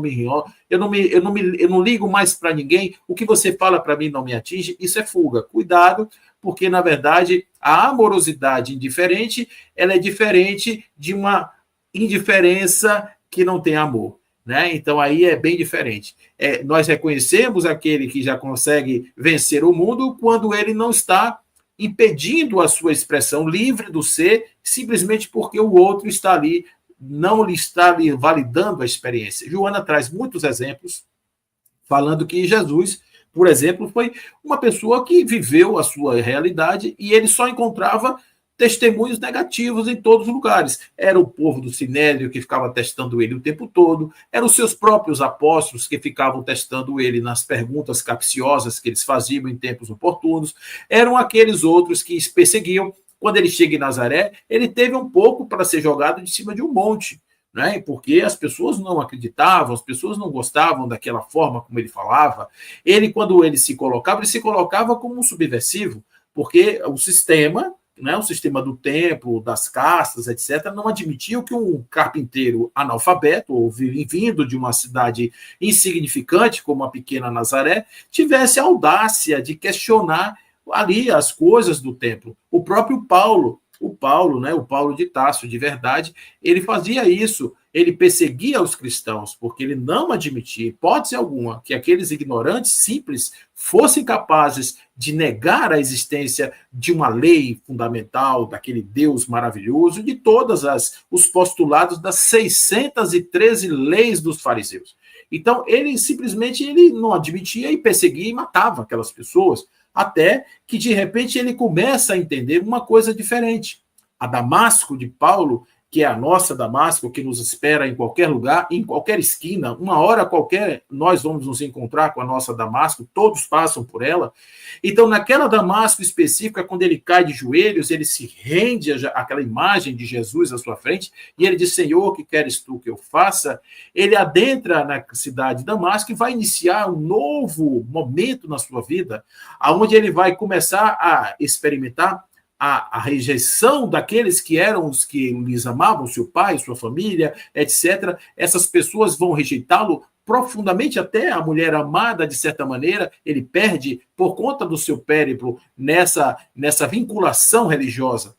não ligo mais para ninguém, o que você fala para mim não me atinge, isso é fuga. Cuidado, porque, na verdade, a amorosidade indiferente, ela é diferente de uma indiferença que não tem amor. Né? Então, aí é bem diferente. Nós reconhecemos aquele que já consegue vencer o mundo quando ele não está impedindo a sua expressão livre do ser, simplesmente porque o outro está ali, não lhe está ali validando a experiência. Joana traz muitos exemplos, falando que Jesus, por exemplo, foi uma pessoa que viveu a sua realidade e ele só encontrava testemunhos negativos em todos os lugares. Era o povo do Sinédrio que ficava testando ele o tempo todo, eram os seus próprios apóstolos que ficavam testando ele nas perguntas capciosas que eles faziam em tempos oportunos, eram aqueles outros que perseguiam. Quando ele chega em Nazaré, ele teve um pouco para ser jogado de cima de um monte, né? Porque as pessoas não acreditavam, as pessoas não gostavam daquela forma como ele falava. Ele, quando ele se colocava como um subversivo, porque o sistema né, o sistema do templo, das castas, etc., não admitiam que um carpinteiro analfabeto, ou vindo de uma cidade insignificante, como a pequena Nazaré, tivesse a audácia de questionar ali as coisas do templo. O próprio Paulo, né, o Paulo de Tarso, de verdade, ele fazia isso, ele perseguia os cristãos, porque ele não admitia, hipótese alguma, que aqueles ignorantes simples fossem capazes de negar a existência de uma lei fundamental, daquele Deus maravilhoso, de todas os postulados das 613 leis dos fariseus. Então, ele simplesmente não admitia e perseguia e matava aquelas pessoas, até que, de repente, ele começa a entender uma coisa diferente. A Damasco de Paulo, que é a nossa Damasco, que nos espera em qualquer lugar, em qualquer esquina, uma hora qualquer, nós vamos nos encontrar com a nossa Damasco, todos passam por ela. Então, naquela Damasco específica, quando ele cai de joelhos, ele se rende àquela imagem de Jesus à sua frente, e ele diz, Senhor, que queres tu que eu faça? Ele adentra na cidade de Damasco e vai iniciar um novo momento na sua vida, onde ele vai começar a experimentar a rejeição daqueles que eram os que lhes amavam, seu pai, sua família, etc. Essas pessoas vão rejeitá-lo profundamente, até a mulher amada, de certa maneira, ele perde por conta do seu périplo nessa vinculação religiosa.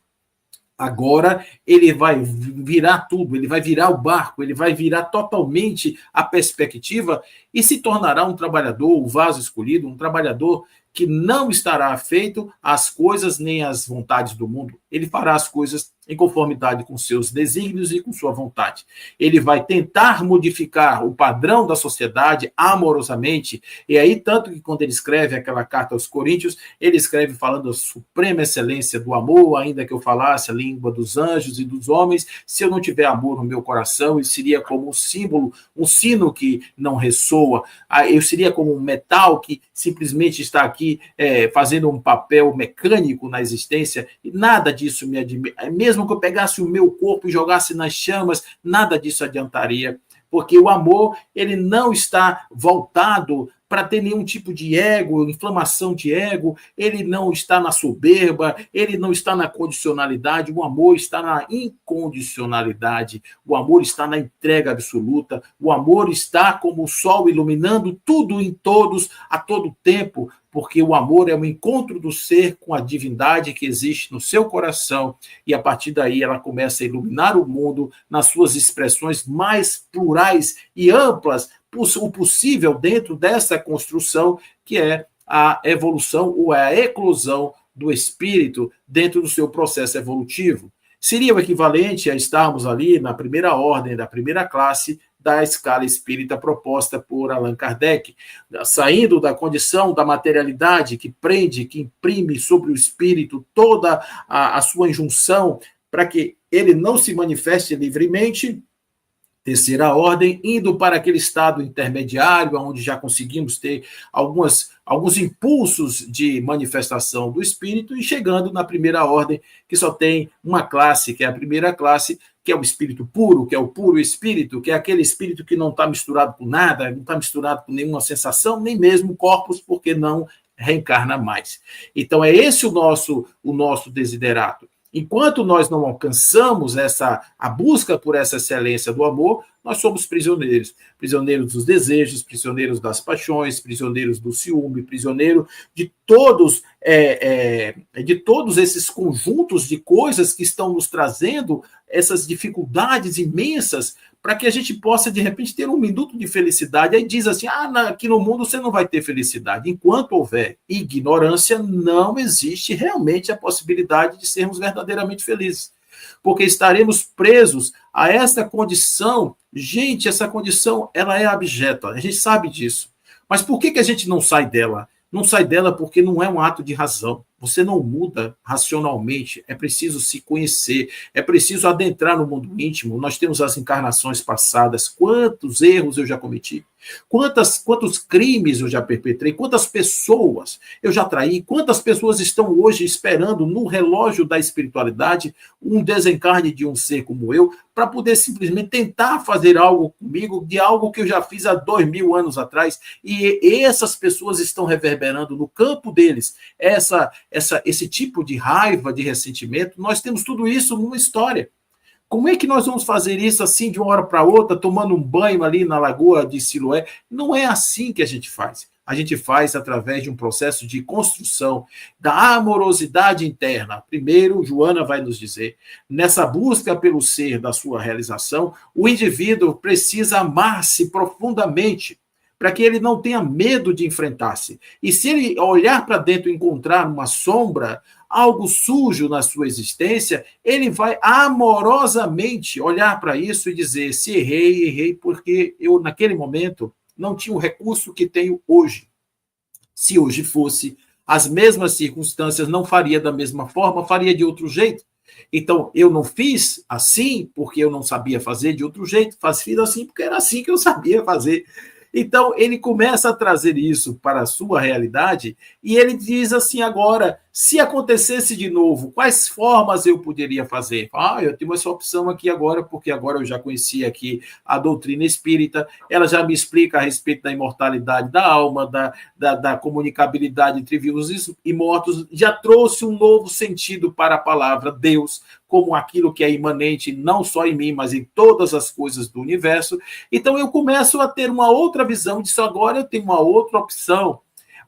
Agora ele vai virar tudo, ele vai virar o barco, ele vai virar totalmente a perspectiva e se tornará um trabalhador, o vaso escolhido, um trabalhador que não estará feito às coisas nem às vontades do mundo. Ele fará as coisas em conformidade com seus desígnios e com sua vontade. Ele vai tentar modificar o padrão da sociedade amorosamente, e aí tanto que quando ele escreve aquela carta aos Coríntios, ele escreve falando da suprema excelência do amor, ainda que eu falasse a língua dos anjos e dos homens, se eu não tiver amor no meu coração, eu seria como um símbolo, um sino que não ressoa, eu seria como um metal que simplesmente está aqui fazendo um papel mecânico na existência, e nada disso me admira. Mesmo que eu pegasse o meu corpo e jogasse nas chamas, nada disso adiantaria, porque o amor, ele não está voltado para ter nenhum tipo de ego, inflamação de ego, ele não está na soberba, ele não está na condicionalidade, o amor está na incondicionalidade, o amor está na entrega absoluta, o amor está como o sol iluminando tudo em todos, a todo tempo, porque o amor é o encontro do ser com a divindade que existe no seu coração, e a partir daí ela começa a iluminar o mundo nas suas expressões mais plurais e amplas, o possível dentro dessa construção, que é a evolução ou a eclosão do espírito dentro do seu processo evolutivo. Seria o equivalente a estarmos ali na primeira ordem, da primeira classe da escala espírita proposta por Allan Kardec, saindo da condição da materialidade que prende, que imprime sobre o espírito toda a sua injunção para que ele não se manifeste livremente. Terceira ordem, indo para aquele estado intermediário, onde já conseguimos ter alguns impulsos de manifestação do espírito, e chegando na primeira ordem, que só tem uma classe, que é a primeira classe, que é o espírito puro, que é o puro espírito, que é aquele espírito que não está misturado com nada, não está misturado com nenhuma sensação, nem mesmo corpos, porque não reencarna mais. Então é esse o nosso desiderato. Enquanto nós não alcançamos a busca por essa excelência do amor, nós somos prisioneiros. Prisioneiros dos desejos, prisioneiros das paixões, prisioneiros do ciúme, prisioneiro de todos esses conjuntos de coisas que estão nos trazendo essas dificuldades imensas para que a gente possa, de repente, ter um minuto de felicidade. Aí diz assim, aqui no mundo você não vai ter felicidade. Enquanto houver ignorância, não existe realmente a possibilidade de sermos verdadeiramente felizes. Porque estaremos presos a essa condição. Gente, essa condição, ela é abjeta, a gente sabe disso. Mas por que a gente não sai dela? Não sai dela porque não é um ato de razão. Você não muda racionalmente, é preciso se conhecer, é preciso adentrar no mundo íntimo. Nós temos as encarnações passadas, quantos erros eu já cometi, Quantos crimes eu já perpetrei, quantas pessoas eu já traí, quantas pessoas estão hoje esperando no relógio da espiritualidade um desencarne de um ser como eu, para poder simplesmente tentar fazer algo comigo, de algo que eu já fiz há 2000 anos atrás, e essas pessoas estão reverberando no campo deles esse tipo de raiva, de ressentimento. Nós temos tudo isso numa história. Como é que nós vamos fazer isso assim de uma hora para outra, tomando um banho ali na Lagoa de Siloé? Não é assim que a gente faz. A gente faz através de um processo de construção da amorosidade interna. Primeiro, Joana vai nos dizer, nessa busca pelo ser da sua realização, o indivíduo precisa amar-se profundamente, para que ele não tenha medo de enfrentar-se. E se ele olhar para dentro e encontrar uma sombra, algo sujo na sua existência, ele vai amorosamente olhar para isso e dizer, se errei, errei porque eu, naquele momento, não tinha o recurso que tenho hoje. Se hoje fosse as mesmas circunstâncias, não faria da mesma forma, faria de outro jeito. Então, eu não fiz assim porque eu não sabia fazer de outro jeito, fiz assim porque era assim que eu sabia fazer. Então, ele começa a trazer isso para a sua realidade e ele diz assim agora, se acontecesse de novo, quais formas eu poderia fazer? Eu tenho essa opção aqui agora, porque agora eu já conheci aqui a doutrina espírita, ela já me explica a respeito da imortalidade da alma, da comunicabilidade entre vivos e mortos, já trouxe um novo sentido para a palavra Deus, como aquilo que é imanente não só em mim, mas em todas as coisas do universo. Então eu começo a ter uma outra visão disso, agora eu tenho uma outra opção,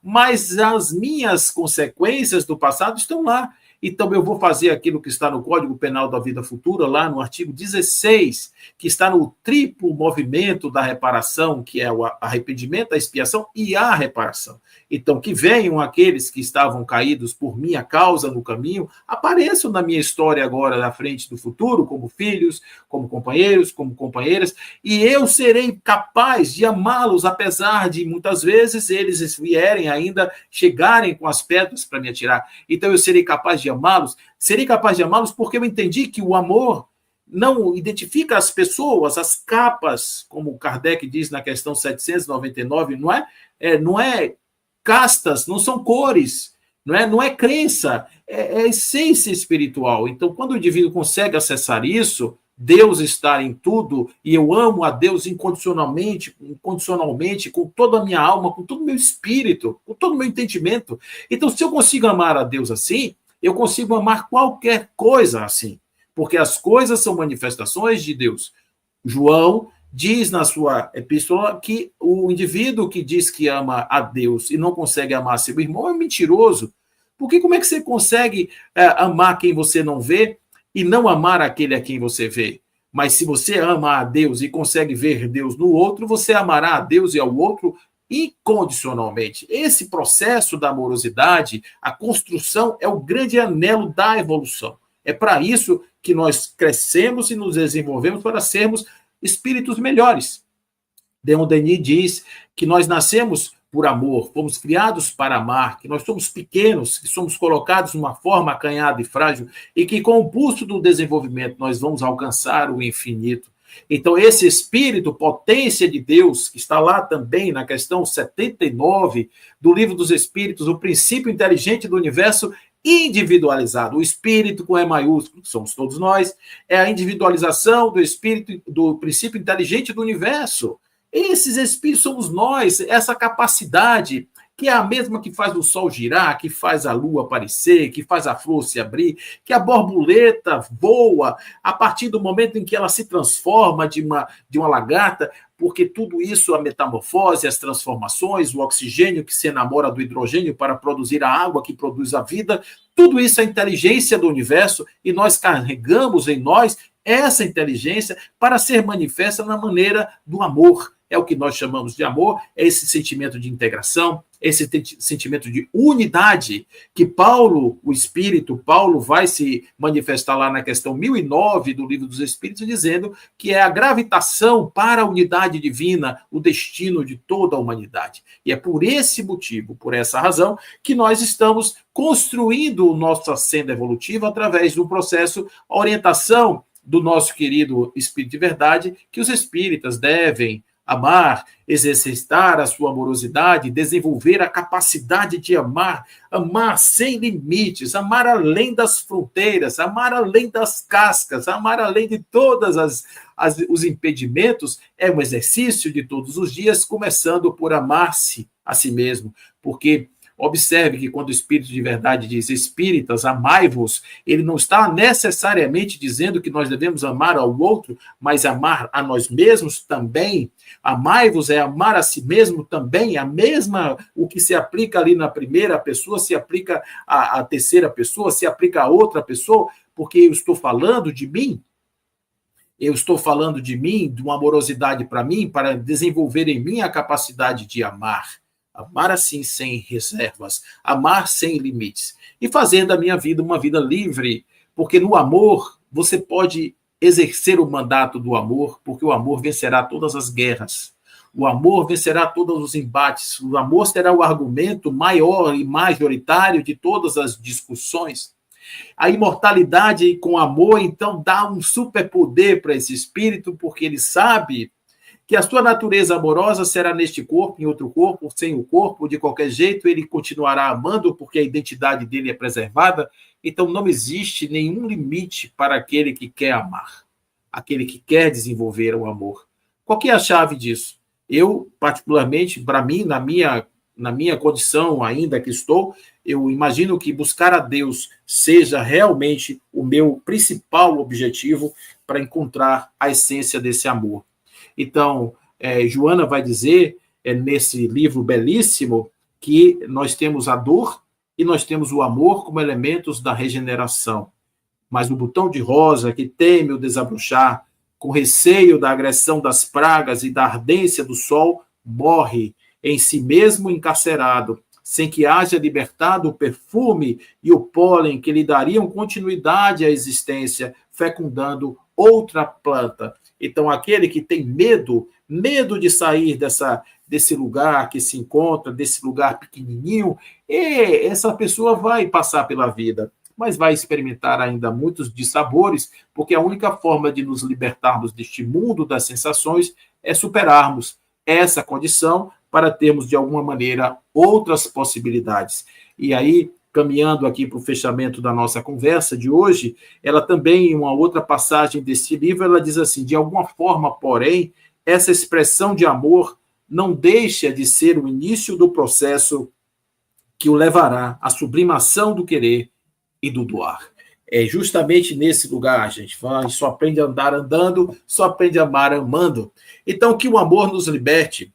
mas as minhas consequências do passado estão lá. Então, eu vou fazer aquilo que está no Código Penal da Vida Futura, lá no artigo 16, que está no triplo movimento da reparação, que é o arrependimento, a expiação e a reparação. Então, que venham aqueles que estavam caídos por minha causa no caminho, apareçam na minha história agora, na frente do futuro, como filhos, como companheiros, como companheiras, e eu serei capaz de amá-los, apesar de, muitas vezes, eles vierem ainda, chegarem com as pedras para me atirar. Então, eu serei capaz de amá-los, serei capaz de amá-los porque eu entendi que o amor não identifica as pessoas, as capas, como Kardec diz na questão 799, não é castas, não são cores, não é crença, é essência espiritual. Então, quando o indivíduo consegue acessar isso, Deus está em tudo, e eu amo a Deus incondicionalmente, com toda a minha alma, com todo o meu espírito, com todo o meu entendimento. Então, se eu consigo amar a Deus assim, eu consigo amar qualquer coisa assim, porque as coisas são manifestações de Deus. João diz na sua epístola que o indivíduo que diz que ama a Deus e não consegue amar seu irmão é mentiroso. Porque como é que você consegue amar quem você não vê e não amar aquele a quem você vê? Mas se você ama a Deus e consegue ver Deus no outro, você amará a Deus e ao outro incondicionalmente. Esse processo da amorosidade, a construção, é o grande anelo da evolução. É para isso que nós crescemos e nos desenvolvemos, para sermos espíritos melhores. Leon Denis diz que nós nascemos por amor, fomos criados para amar, que nós somos pequenos, que somos colocados numa forma acanhada e frágil, e que com o pulso do desenvolvimento nós vamos alcançar o infinito. Então, esse espírito, potência de Deus, que está lá também na questão 79 do Livro dos Espíritos, o princípio inteligente do universo individualizado. O espírito com E maiúsculo, que somos todos nós, é a individualização do espírito, do princípio inteligente do universo. Esses espíritos somos nós, essa capacidade que é a mesma que faz o sol girar, que faz a lua aparecer, que faz a flor se abrir, que a borboleta voa a partir do momento em que ela se transforma de uma lagarta, porque tudo isso, a metamorfose, as transformações, o oxigênio que se enamora do hidrogênio para produzir a água que produz a vida, tudo isso é a inteligência do universo e nós carregamos em nós essa inteligência para ser manifesta na maneira do amor. É o que nós chamamos de amor, é esse sentimento de integração, esse sentimento de unidade que Paulo, o Espírito, Paulo vai se manifestar lá na questão 1009 do Livro dos Espíritos, dizendo que é a gravitação para a unidade divina, o destino de toda a humanidade. E é por esse motivo, por essa razão, que nós estamos construindo nossa senda evolutiva através do processo orientação do nosso querido Espírito de Verdade, que os espíritas devem Amar, exercitar a sua amorosidade, desenvolver a capacidade de amar, amar sem limites, amar além das fronteiras, amar além das cascas, amar além de todos os impedimentos, é um exercício de todos os dias, começando por amar-se a si mesmo, porque observe que quando o Espírito de verdade diz espíritas, amai-vos, ele não está necessariamente dizendo que nós devemos amar ao outro, mas amar a nós mesmos também. Amai-vos é amar a si mesmo também, o que se aplica ali na primeira pessoa, se aplica à terceira pessoa, se aplica a outra pessoa, porque eu estou falando de mim. Eu estou falando de mim, de uma amorosidade para mim, para desenvolver em mim a capacidade de amar. Amar assim sem reservas, amar sem limites e fazer da minha vida uma vida livre, porque no amor você pode exercer o mandato do amor, porque o amor vencerá todas as guerras, o amor vencerá todos os embates, o amor será o argumento maior e majoritário de todas as discussões. A imortalidade com amor, então, dá um superpoder para esse espírito, porque ele sabe que a sua natureza amorosa será neste corpo, em outro corpo, sem o corpo, de qualquer jeito, ele continuará amando, porque a identidade dele é preservada. Então, não existe nenhum limite para aquele que quer amar, aquele que quer desenvolver o amor. Qual que é a chave disso? Eu, particularmente, para mim, na minha condição ainda que estou, eu imagino que buscar a Deus seja realmente o meu principal objetivo para encontrar a essência desse amor. Então, Joana vai dizer, nesse livro belíssimo, que nós temos a dor e nós temos o amor como elementos da regeneração. Mas o botão de rosa que teme o desabrochar, com receio da agressão das pragas e da ardência do sol, morre em si mesmo encarcerado, sem que haja libertado o perfume e o pólen que lhe dariam continuidade à existência, fecundando outra planta. Então, aquele que tem medo de sair desse lugar que se encontra, desse lugar pequenininho, essa pessoa vai passar pela vida, mas vai experimentar ainda muitos dissabores, porque a única forma de nos libertarmos deste mundo das sensações é superarmos essa condição para termos, de alguma maneira, outras possibilidades. E aí, caminhando aqui para o fechamento da nossa conversa de hoje, ela também, em uma outra passagem desse livro, ela diz assim, de alguma forma, porém, essa expressão de amor não deixa de ser o início do processo que o levará à sublimação do querer e do doar. É justamente nesse lugar, gente, a gente só aprende a andar andando, só aprende a amar amando. Então, que o amor nos liberte,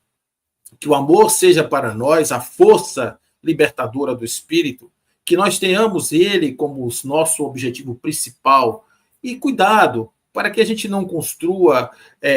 que o amor seja para nós a força libertadora do espírito, que nós tenhamos ele como nosso objetivo principal. E cuidado, para que a gente não construa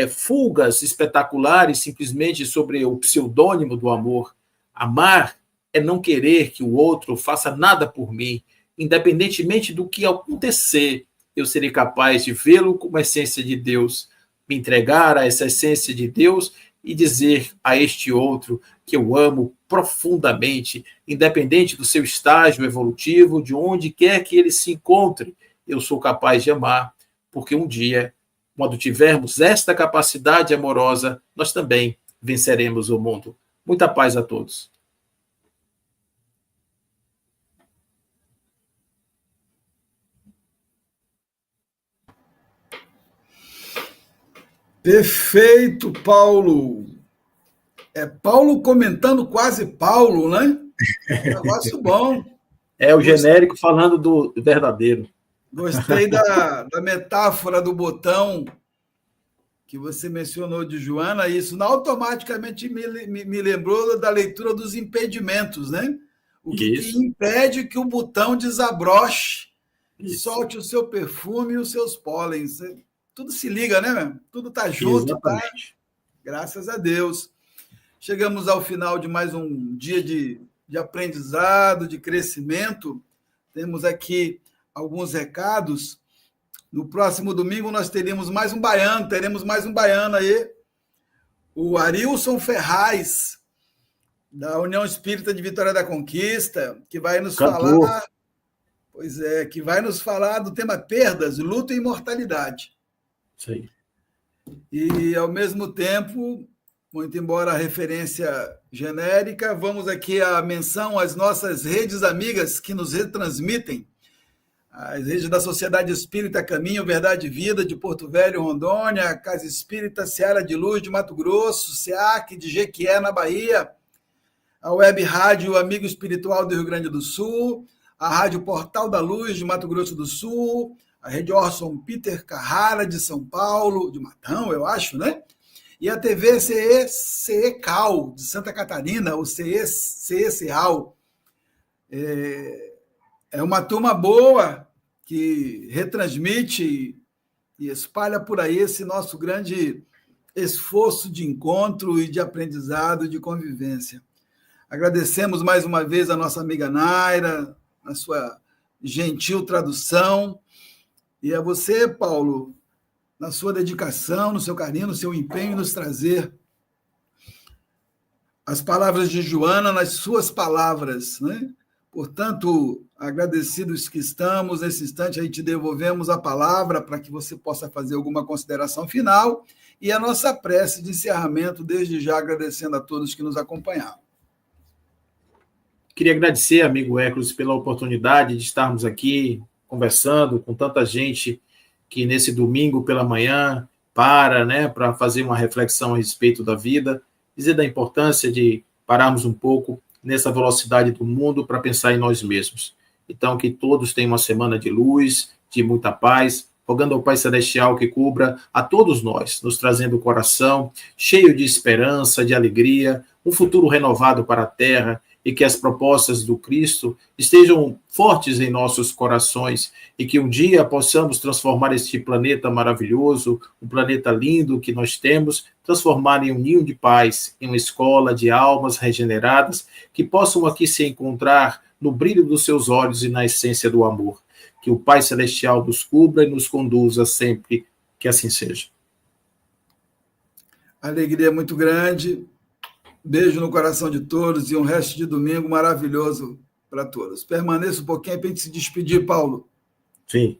fugas espetaculares simplesmente sobre o pseudônimo do amor. Amar é não querer que o outro faça nada por mim. Independentemente do que acontecer, eu serei capaz de vê-lo como a essência de Deus, me entregar a essa essência de Deus e dizer a este outro que eu amo profundamente, independente do seu estágio evolutivo, de onde quer que ele se encontre, eu sou capaz de amar, porque um dia, quando tivermos esta capacidade amorosa, nós também venceremos o mundo. Muita paz a todos. Perfeito, Paulo. É Paulo comentando quase Paulo, né? Negócio bom. É o genérico falando do verdadeiro. Gostei da metáfora do botão que você mencionou de Joana. Isso automaticamente me lembrou da leitura dos impedimentos, né? O que impede que o botão desabroche e solte o seu perfume e os seus pólens. Tudo se liga, né? Tudo está junto, tá? Graças a Deus. Chegamos ao final de mais um dia de aprendizado, de crescimento. Temos aqui alguns recados. No próximo domingo nós teremos mais um baiano aí, o Arilson Ferraz, da União Espírita de Vitória da Conquista, que vai nos falar, que vai nos falar do tema perdas, luto e imortalidade. Isso aí. E, ao mesmo tempo, Muito embora a referência genérica, vamos aqui à menção às nossas redes amigas que nos retransmitem. As redes da Sociedade Espírita Caminho, Verdade e Vida, de Porto Velho, Rondônia, Casa Espírita Seara de Luz, de Mato Grosso, SEAC, de Jequié, na Bahia, a Web Rádio Amigo Espiritual do Rio Grande do Sul, a Rádio Portal da Luz, de Mato Grosso do Sul, a Rede Orson Peter Carrara, de São Paulo, de Matão, eu acho, né? E a TV CECAL, de Santa Catarina, o CECAL. É uma turma boa que retransmite e espalha por aí esse nosso grande esforço de encontro e de aprendizado, de convivência. Agradecemos mais uma vez a nossa amiga Naira, a sua gentil tradução, e a você, Paulo, na sua dedicação, no seu carinho, no seu empenho em nos trazer as palavras de Joana nas suas palavras, né? Portanto, agradecidos que estamos, nesse instante aí te devolvemos a palavra para que você possa fazer alguma consideração final e a nossa prece de encerramento, desde já agradecendo a todos que nos acompanharam. Queria agradecer, amigo Hércules, pela oportunidade de estarmos aqui conversando com tanta gente que nesse domingo pela manhã para fazer uma reflexão a respeito da vida, dizer da importância de pararmos um pouco nessa velocidade do mundo para pensar em nós mesmos. Então, que todos tenham uma semana de luz, de muita paz, rogando ao Pai Celestial que cubra a todos nós, nos trazendo o coração cheio de esperança, de alegria, um futuro renovado para a Terra, e que as propostas do Cristo estejam fortes em nossos corações e que um dia possamos transformar este planeta maravilhoso, um planeta lindo que nós temos, transformar em um ninho de paz, em uma escola de almas regeneradas que possam aqui se encontrar no brilho dos seus olhos e na essência do amor. Que o Pai Celestial nos cubra e nos conduza sempre, que assim seja. Alegria muito grande. Beijo no coração de todos e um resto de domingo maravilhoso para todos. Permaneça um pouquinho para a gente se despedir, Paulo. Sim.